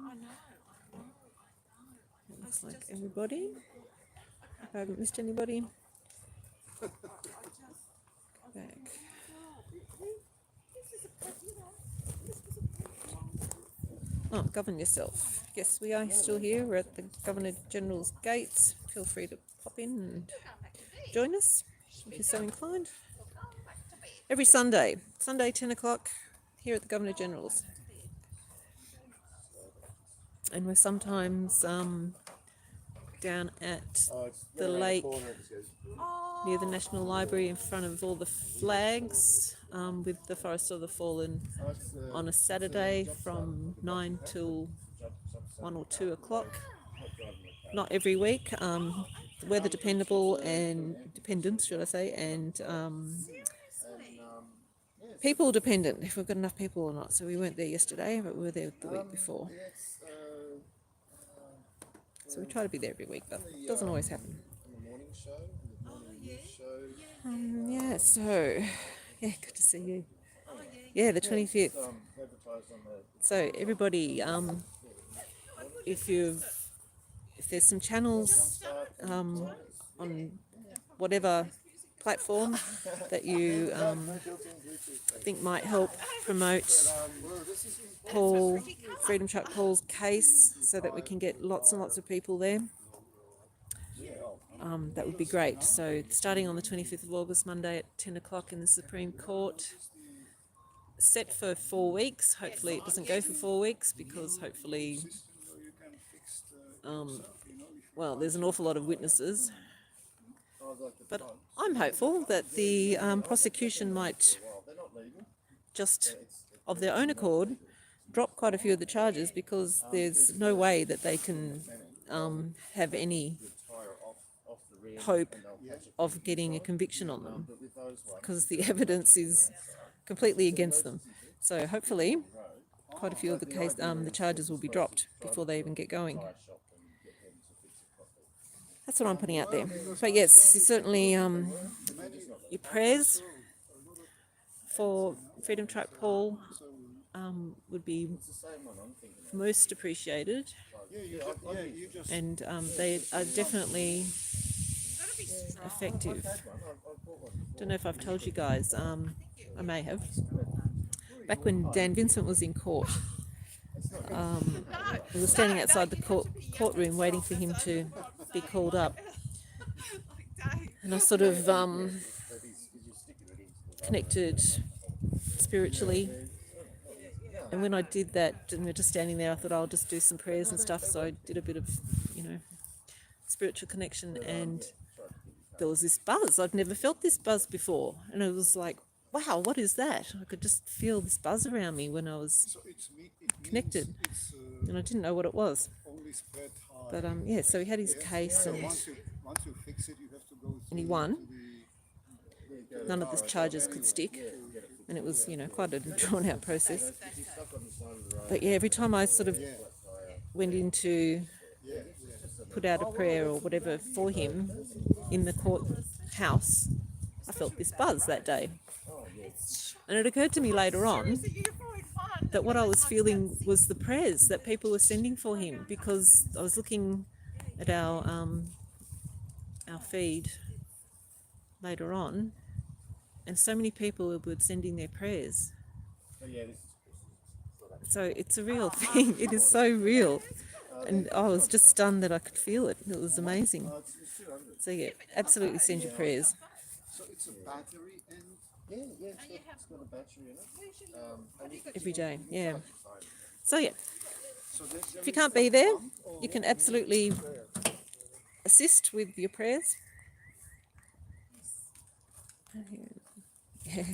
[SPEAKER 1] Looks like everybody. Hope I haven't missed anybody. Go back. Oh, govern yourself. Yes, we are still here. We're at the Governor General's gates. Feel free to pop in and join us if you're so inclined. Every Sunday, 10 o'clock, here at the Governor General's. And we're sometimes down at the lake near the National Library in front of all the flags with the Forest of the Fallen on a Saturday from 9 till 1 or 2 o'clock. Not every week. Weather dependent, should I say, and people dependent, if we've got enough people or not. So we weren't there yesterday, but we were there the week before. So we try to be there every week, but it doesn't always happen.
[SPEAKER 4] The morning show, the morning news show.
[SPEAKER 1] Yeah, so, good to see you. Yeah, the 25th.
[SPEAKER 4] Advertised on the.
[SPEAKER 1] So everybody, if there's some channels on whatever platform that you think might help promote Freedom Truck Paul's case so that we can get lots and lots of people there, that would be great. So starting on the 25th of August, Monday at 10 o'clock in the Supreme Court, set for 4 weeks. Hopefully it doesn't go for 4 weeks because hopefully, well, there's an awful lot of witnesses. But I'm hopeful that the prosecution might just, of their own accord, drop quite a few of the charges because there's no way that they can have any hope of getting a conviction on them because the evidence is completely against them. So hopefully quite a few of the charges will be dropped before they even get going. That's what I'm putting out there. But yes, certainly your prayers for Freedom Truck Paul would be most appreciated, and they are definitely effective. Don't know if I've told you guys, I may have. Back when Dan Vincent was in court, we were standing outside the courtroom waiting for him to be called up, and I sort of connected spiritually. And when I did that, and we're just standing there, I thought I'll just do some prayers and stuff. So I did a bit of, spiritual connection, and there was this buzz. I'd never felt this buzz before, and it was like, wow, what is that? I could just feel this buzz around me when I was connected, and I didn't know what it was. But yeah, so he had his case, and he won. None of the charges could stick, and it was, quite a drawn-out process. But yeah, every time I sort of went in to put out a prayer or whatever for him in the courthouse, I felt this buzz that day. And it occurred to me later on that what I was feeling was the prayers that people were sending for him, because I was looking at our feed later on, and so many people were sending their prayers. So it's a real thing. It is so real. And I was just stunned that I could feel it. It was amazing. So yeah, absolutely send your prayers.
[SPEAKER 2] So it's a battery and it's got a battery in it.
[SPEAKER 1] Every day, yeah. So yeah, if you can't be there, you can absolutely assist with your prayers. Yeah.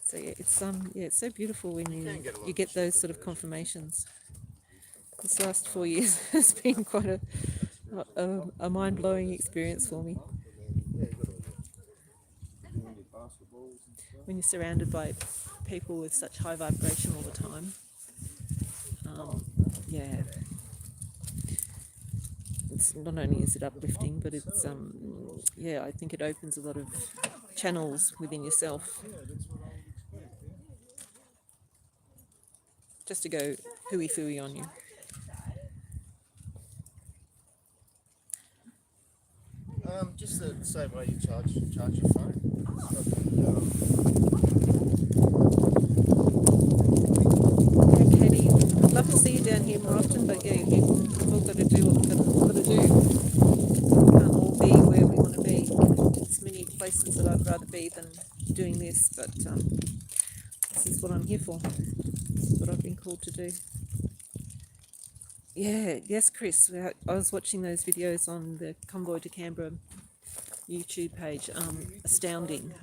[SPEAKER 1] So yeah, it's so beautiful when you get those sort of confirmations. This last 4 years has been quite a mind-blowing experience for me. When you're surrounded by people with such high vibration all the time, yeah, it's not only is it uplifting, but it's I think it opens a lot of channels within yourself, just to go hooey-fooey on you.
[SPEAKER 4] Just the same way you charge your phone.
[SPEAKER 1] Yeah, Katie, I'd love to see you down here more often, but yeah, we've all got to do what we've got to do. We can't all be where we want to be. There's many places that I'd rather be than doing this, but this is what I'm here for. This is what I've been called to do. Yeah, yes, Chris. I was watching those videos on the Convoy to Canberra YouTube page. Astounding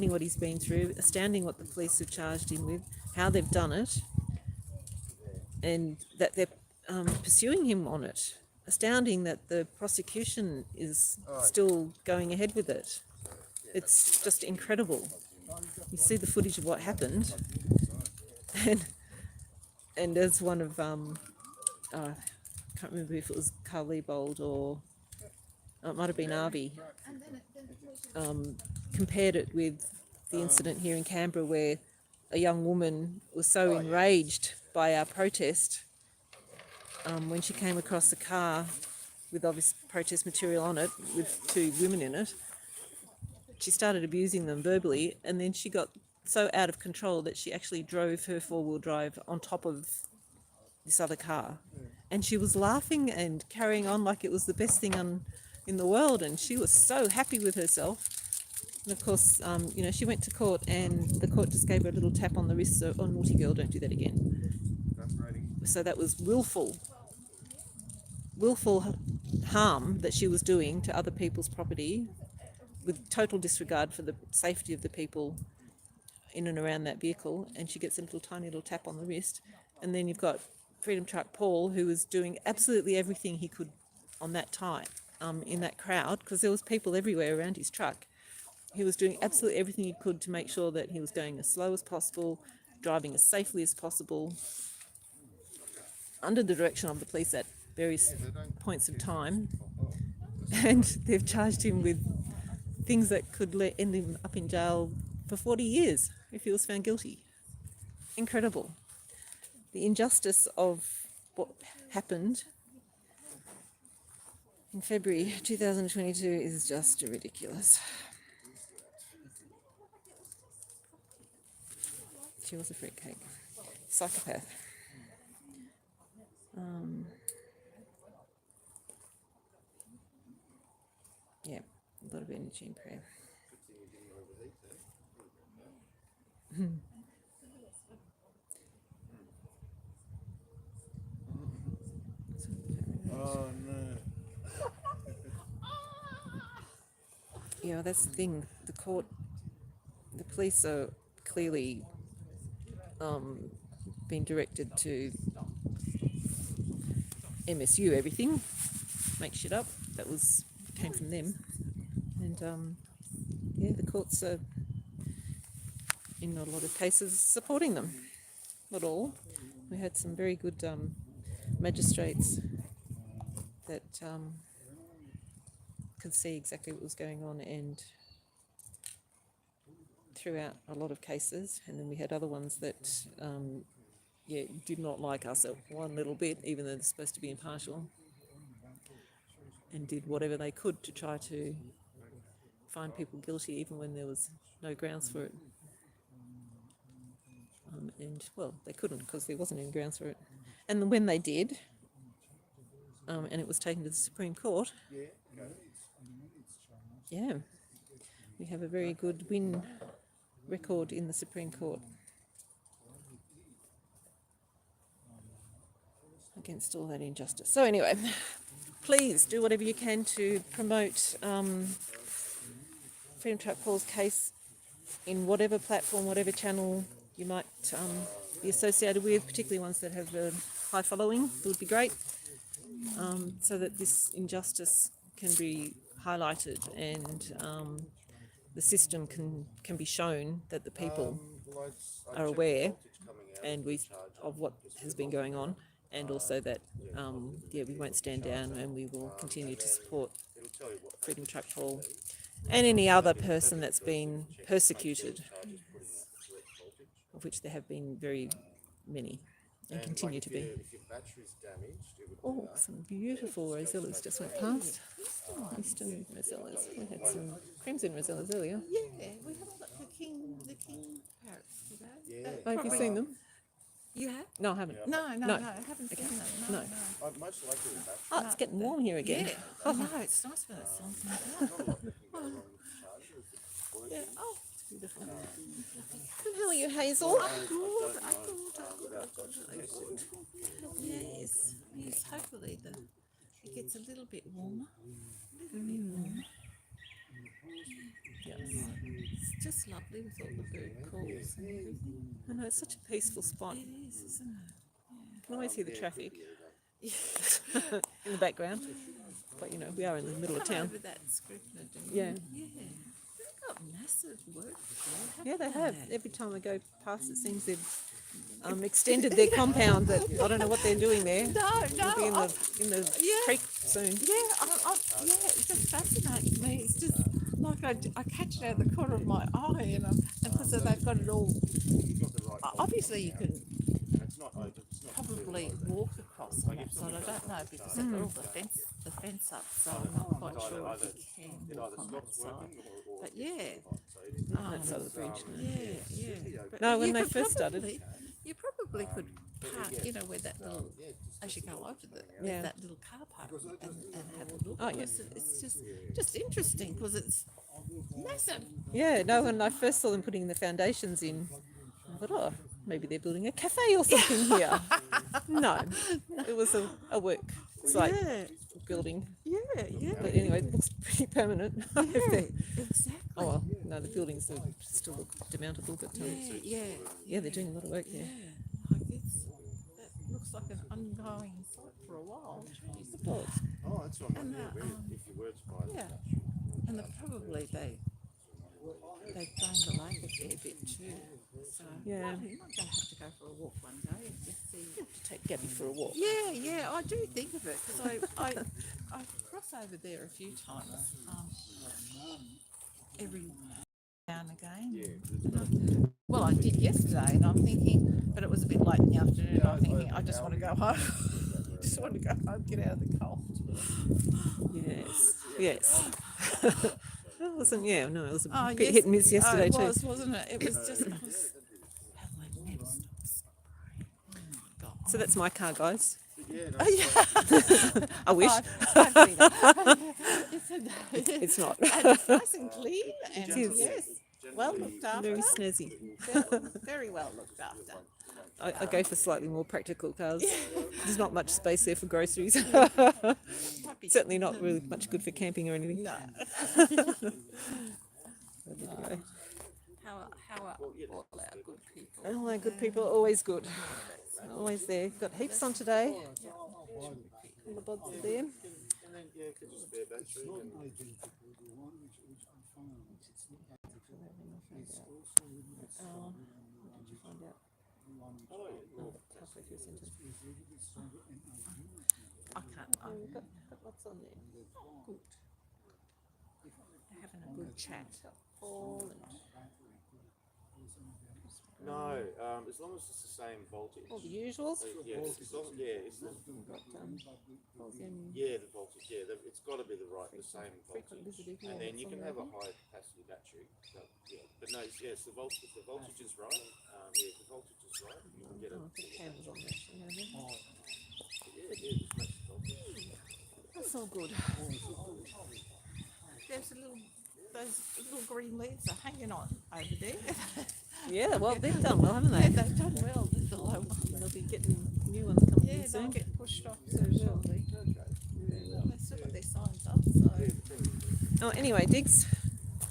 [SPEAKER 1] what he's been through, astounding what the police have charged him with, how they've done it, and that they're pursuing him on it. Astounding that the prosecution is still going ahead with it. It's just incredible. You see the footage of what happened, and as one of I can't remember if it was Carl Liebold or it might have been Arby, compared it with the incident here in Canberra where a young woman was so enraged by our protest when she came across a car with obvious protest material on it with 2 women in it. She started abusing them verbally, and then she got so out of control that she actually drove her 4-wheel drive on top of this other car, and she was laughing and carrying on like it was the best thing in the world, and she was so happy with herself. And of course, she went to court, and the court just gave her a little tap on the wrist, so, oh, naughty girl, don't do that again. So that was willful harm that she was doing to other people's property, with total disregard for the safety of the people in and around that vehicle, and she gets a tiny little tap on the wrist. And then you've got Freedom Truck Paul, who was doing absolutely everything he could on that time, in that crowd, because there was people everywhere around his truck. He was doing absolutely everything he could to make sure that he was going as slow as possible, driving as safely as possible, under the direction of the police at various points of time. and they've charged him with things that could end him up in jail for 40 years if he was found guilty. Incredible. The injustice of what happened in February 2022 is just ridiculous. She was a fruitcake. Psychopath. Yeah, a lot of energy and prayer.
[SPEAKER 4] Oh no.
[SPEAKER 1] Yeah, that's the thing. The police are clearly being directed to MSU everything, make shit up. That came from them, and yeah, the courts are in a lot of cases supporting them. Not all. We had some very good magistrates that could see exactly what was going on and threw out a lot of cases, and then we had other ones that did not like us at one little bit, even though they're supposed to be impartial, and did whatever they could to try to find people guilty even when there was no grounds for it. And well, they couldn't because there wasn't any grounds for it. And when they did, and it was taken to the Supreme Court, yeah, we have a very good win record in the Supreme Court against all that injustice. So anyway, please do whatever you can to promote Freedom Truck Paul's case in whatever platform, whatever channel you might be associated with, particularly ones that have a high following. It would be great, so that this injustice can be highlighted and the system can be shown that the people are aware and of what has been going on, and also that we won't stand down and we will continue to support Freedom Truck Paul and any other person that's been persecuted, of which there have been very many and continue to be. Oh, some beautiful rosellas just went past. Eastern rosellas. We had some crimson rosellas earlier.
[SPEAKER 8] Yeah, we haven't got the king parrots today.
[SPEAKER 1] Oh, have you seen them?
[SPEAKER 8] You have?
[SPEAKER 1] No, I haven't.
[SPEAKER 8] No, I haven't
[SPEAKER 1] Okay.
[SPEAKER 8] seen them.
[SPEAKER 1] No.
[SPEAKER 4] I'd most likely be back.
[SPEAKER 1] Oh, it's getting warm here again.
[SPEAKER 8] Yeah, I know, it's nice when it's sun. Yeah, oh,
[SPEAKER 1] Beautiful. And how are you, Hazel?
[SPEAKER 8] good. Yes, hopefully it gets a little bit warmer.
[SPEAKER 1] Yes.
[SPEAKER 8] It's just lovely with all the bird calls and everything.
[SPEAKER 1] I know, it's such a peaceful spot.
[SPEAKER 8] It is, isn't it?
[SPEAKER 1] You can always hear the traffic in the background. But, you know, we are in the middle of
[SPEAKER 8] Come
[SPEAKER 1] town.
[SPEAKER 8] over that Scrivener, didn't
[SPEAKER 1] Yeah.
[SPEAKER 8] you? Yeah. They've got massive work to do.
[SPEAKER 1] Yeah, they have. Every time I go past, it seems they've extended their compound. That I don't know what they're doing there.
[SPEAKER 8] No,
[SPEAKER 1] We'll be in the
[SPEAKER 8] Yeah.
[SPEAKER 1] creek soon.
[SPEAKER 8] It just fascinates me. It's just like I catch it out of the corner of my eye, and because they've got it all. Obviously, you can probably walk across on that side. I don't know because they've got all the fence up, so I'm not quite sure if you can walk on that side. But yeah,
[SPEAKER 1] That side of the bridge. No.
[SPEAKER 8] yeah. But
[SPEAKER 1] No, when
[SPEAKER 8] you
[SPEAKER 1] they
[SPEAKER 8] could
[SPEAKER 1] first started.
[SPEAKER 8] you probably could park, you know, where that little, as you go over that little car park and have a look.
[SPEAKER 1] Oh, yeah.
[SPEAKER 8] It's just interesting because it's massive.
[SPEAKER 1] Yeah, no, when I first saw them putting the foundations in, I thought, oh, maybe they're building a cafe or something here. No, it was a work site building.
[SPEAKER 8] Yeah.
[SPEAKER 1] But anyway, it looks pretty permanent.
[SPEAKER 8] Exactly.
[SPEAKER 1] Oh, well, no, the buildings still look demountable, but yeah, they're doing a lot of work there.
[SPEAKER 8] Like that looks like an ongoing site for a while. Jeez.
[SPEAKER 4] Oh, that's what
[SPEAKER 8] And
[SPEAKER 4] if you were to buy it.
[SPEAKER 8] yeah, and probably they've drained the lake a fair bit too. So
[SPEAKER 1] Yeah.
[SPEAKER 8] I'm going to have to go for a walk one day and just see.
[SPEAKER 1] To take Gabby for a walk.
[SPEAKER 8] Yeah, I do think of it because I cross over there a few times. Every now and again. Well, I did yesterday, and I'm thinking, but it was a bit late in the afternoon. I'm thinking, I just want to go home. Just want to go home, get out of the cold.
[SPEAKER 1] Yes. It wasn't, it was a
[SPEAKER 8] Oh,
[SPEAKER 1] bit
[SPEAKER 8] yes.
[SPEAKER 1] hit and miss yesterday
[SPEAKER 8] it
[SPEAKER 1] too.
[SPEAKER 8] was, wasn't it? It was just. I was, never stops. God.
[SPEAKER 1] So that's my car, guys.
[SPEAKER 8] Oh, yeah.
[SPEAKER 1] I wish.
[SPEAKER 8] I've seen it.
[SPEAKER 1] It's not.
[SPEAKER 8] And it's nice and clean, and
[SPEAKER 1] It is.
[SPEAKER 8] yes, well looked after.
[SPEAKER 1] Very snazzy.
[SPEAKER 8] Very well looked after.
[SPEAKER 1] I go for slightly more practical cars. There's not much space there for groceries. Certainly not really much good for camping or anything.
[SPEAKER 8] No.
[SPEAKER 1] But anyway,
[SPEAKER 8] How are all our good people?
[SPEAKER 1] all our good people are always good. Always there. Got heaps on today. All the bods are there.
[SPEAKER 4] And then, could just spare battery and
[SPEAKER 1] Halfway through a sentence.
[SPEAKER 8] I can't.
[SPEAKER 1] We've got lots on there.
[SPEAKER 8] Good. They're having a good chat.
[SPEAKER 1] All
[SPEAKER 4] no, as long as it's the same voltage.
[SPEAKER 1] the usuals.
[SPEAKER 4] Yeah, as long, it's not,
[SPEAKER 1] Got Volzium,
[SPEAKER 4] the voltage. It's got to be the same
[SPEAKER 1] frequent
[SPEAKER 4] voltage.
[SPEAKER 1] visitor here,
[SPEAKER 4] And then
[SPEAKER 1] that's
[SPEAKER 4] you
[SPEAKER 1] on
[SPEAKER 4] can
[SPEAKER 1] there.
[SPEAKER 4] have a high capacity battery. So, but no, if the voltage is right. If the voltage is right, you can get
[SPEAKER 1] Oh, I think Cam was on there.
[SPEAKER 4] just match the voltage.
[SPEAKER 8] That's all good. There's those little green leaves are hanging on over there.
[SPEAKER 1] Yeah, well, they've done well, haven't
[SPEAKER 8] Yeah,
[SPEAKER 1] they?
[SPEAKER 8] they've done well. The low ones.
[SPEAKER 1] They'll be getting new ones coming
[SPEAKER 8] Yeah,
[SPEAKER 1] in
[SPEAKER 8] they'll
[SPEAKER 1] soon.
[SPEAKER 8] get pushed off soon, shortly. They've still got their signs up, so.
[SPEAKER 1] Oh, anyway, Diggs,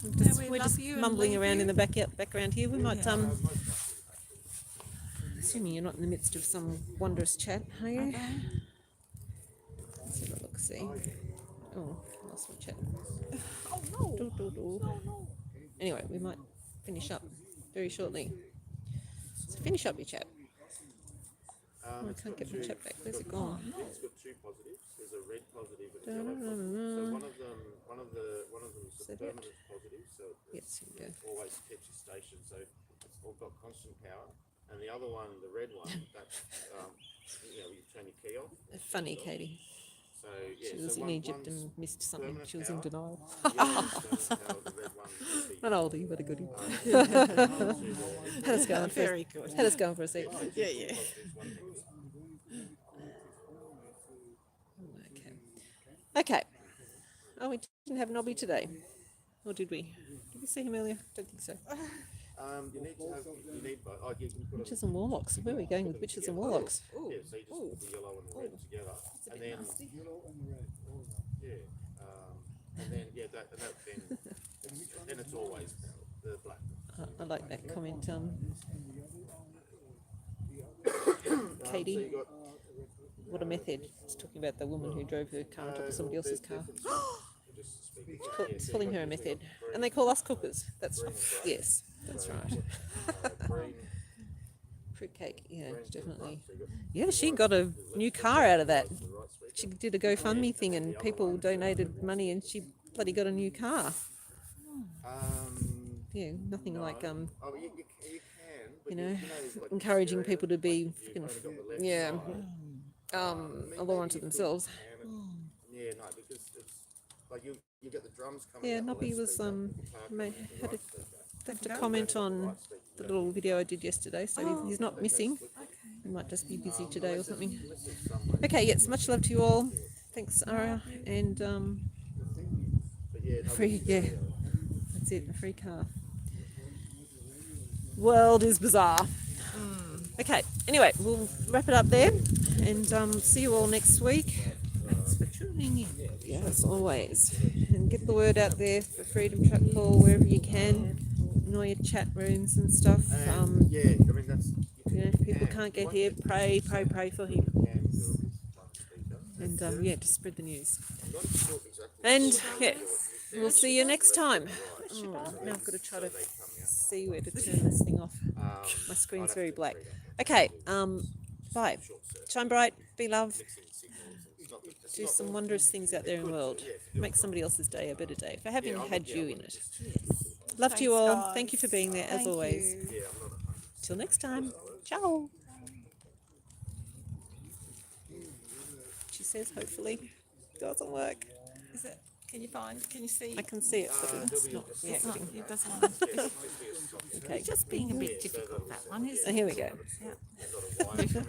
[SPEAKER 8] we
[SPEAKER 1] we're
[SPEAKER 8] love
[SPEAKER 1] just
[SPEAKER 8] you and
[SPEAKER 1] mumbling
[SPEAKER 8] leave
[SPEAKER 1] around
[SPEAKER 8] you.
[SPEAKER 1] in the background here. We might, assuming you're not in the midst of some wondrous chat, are you? Let's have a look, see. Oh, lost my chat.
[SPEAKER 8] Oh no!
[SPEAKER 1] Doo, doo, doo.
[SPEAKER 8] No.
[SPEAKER 1] Anyway, we might finish up very shortly. So finish up your chat. Oh, I can't get my chat back. Where's it gone?
[SPEAKER 4] It's got two positives. There's a red positive and a yellow positive. So one of them is a permanent positive, so
[SPEAKER 1] Yes, here we go.
[SPEAKER 4] always keeps you stationed, so it's all got constant power. And the other one, the red one, that's you turn your key off.
[SPEAKER 1] Funny, Katie.
[SPEAKER 4] So
[SPEAKER 1] She was in Egypt and missed something.
[SPEAKER 4] permanent
[SPEAKER 1] She was in
[SPEAKER 4] power.
[SPEAKER 1] denial.
[SPEAKER 4] The red one would be
[SPEAKER 1] An oldie, but a goodie.
[SPEAKER 4] to
[SPEAKER 1] Had us going for
[SPEAKER 8] Very good.
[SPEAKER 1] Had us going for a sec.
[SPEAKER 8] Yeah, yeah.
[SPEAKER 1] Okay. Oh, we didn't have Nobby today. Or did we? Did we see him earlier? Don't think so.
[SPEAKER 4] you need to have, oh, you can put
[SPEAKER 1] Witches and warlocks. Where are we going with witches and warlocks?
[SPEAKER 4] yeah, so you just put the yellow and the red together. And then, and then, then it's always the black.
[SPEAKER 1] I like that comment, Katie.
[SPEAKER 4] So you got,
[SPEAKER 1] What a method. It's talking about the woman who drove her car on top of somebody else's car.
[SPEAKER 4] just speaking,
[SPEAKER 1] It's calling her a method. And they call us cookers. That's right. Yes, that's right.
[SPEAKER 4] green,
[SPEAKER 1] Fruitcake, yeah, definitely. Yeah, she got a new car out of that. She did a GoFundMe thing and people donated money and she bloody got a new car. Yeah, nothing like
[SPEAKER 4] oh, you can, but like
[SPEAKER 1] encouraging
[SPEAKER 4] stereo,
[SPEAKER 1] people to be
[SPEAKER 4] you've
[SPEAKER 1] fucking,
[SPEAKER 4] only got the left
[SPEAKER 1] yeah,
[SPEAKER 4] side.
[SPEAKER 1] a law unto themselves.
[SPEAKER 4] Yeah, no, because it's like you get the drums coming
[SPEAKER 1] Yeah,
[SPEAKER 4] out the
[SPEAKER 1] Nobby
[SPEAKER 4] left
[SPEAKER 1] was
[SPEAKER 4] speaker,
[SPEAKER 1] had
[SPEAKER 4] right
[SPEAKER 1] to comment on the little video I did yesterday, so he's not missing. He might just be busy today or something. Okay, yes, much love to you all. Thanks, Ara, and free, yeah, that's it, a free car. World is bizarre. Okay, anyway, we'll wrap it up there and see you all next week.
[SPEAKER 8] Thanks for tuning in.
[SPEAKER 1] Yes, always. And get the word out there for Freedom Truck Call wherever you can. In all your chat rooms and stuff.
[SPEAKER 4] yeah, I mean that's
[SPEAKER 1] If people can't get here, pray for him. And just spread the news. And we'll see you next time. Oh, now I've got to try to see where to turn this thing off. My screen's very black. Okay, bye. Shine bright, be love. do some wondrous things out there in the world. Make somebody else's day a better day for having had you in it. Love to you
[SPEAKER 8] Thanks,
[SPEAKER 1] all.
[SPEAKER 8] guys.
[SPEAKER 1] Thank you for being there as
[SPEAKER 8] Thank
[SPEAKER 1] always.
[SPEAKER 8] you.
[SPEAKER 1] Till next time. Ciao. She says hopefully. Doesn't work.
[SPEAKER 8] Is it? Can you see?
[SPEAKER 1] I can see it, but it's not
[SPEAKER 8] It's not,
[SPEAKER 1] reacting.
[SPEAKER 8] it doesn't want to.
[SPEAKER 1] Okay.
[SPEAKER 8] Just being a bit difficult, that one, isn't
[SPEAKER 1] So
[SPEAKER 8] it?
[SPEAKER 1] here we go.
[SPEAKER 8] Yeah.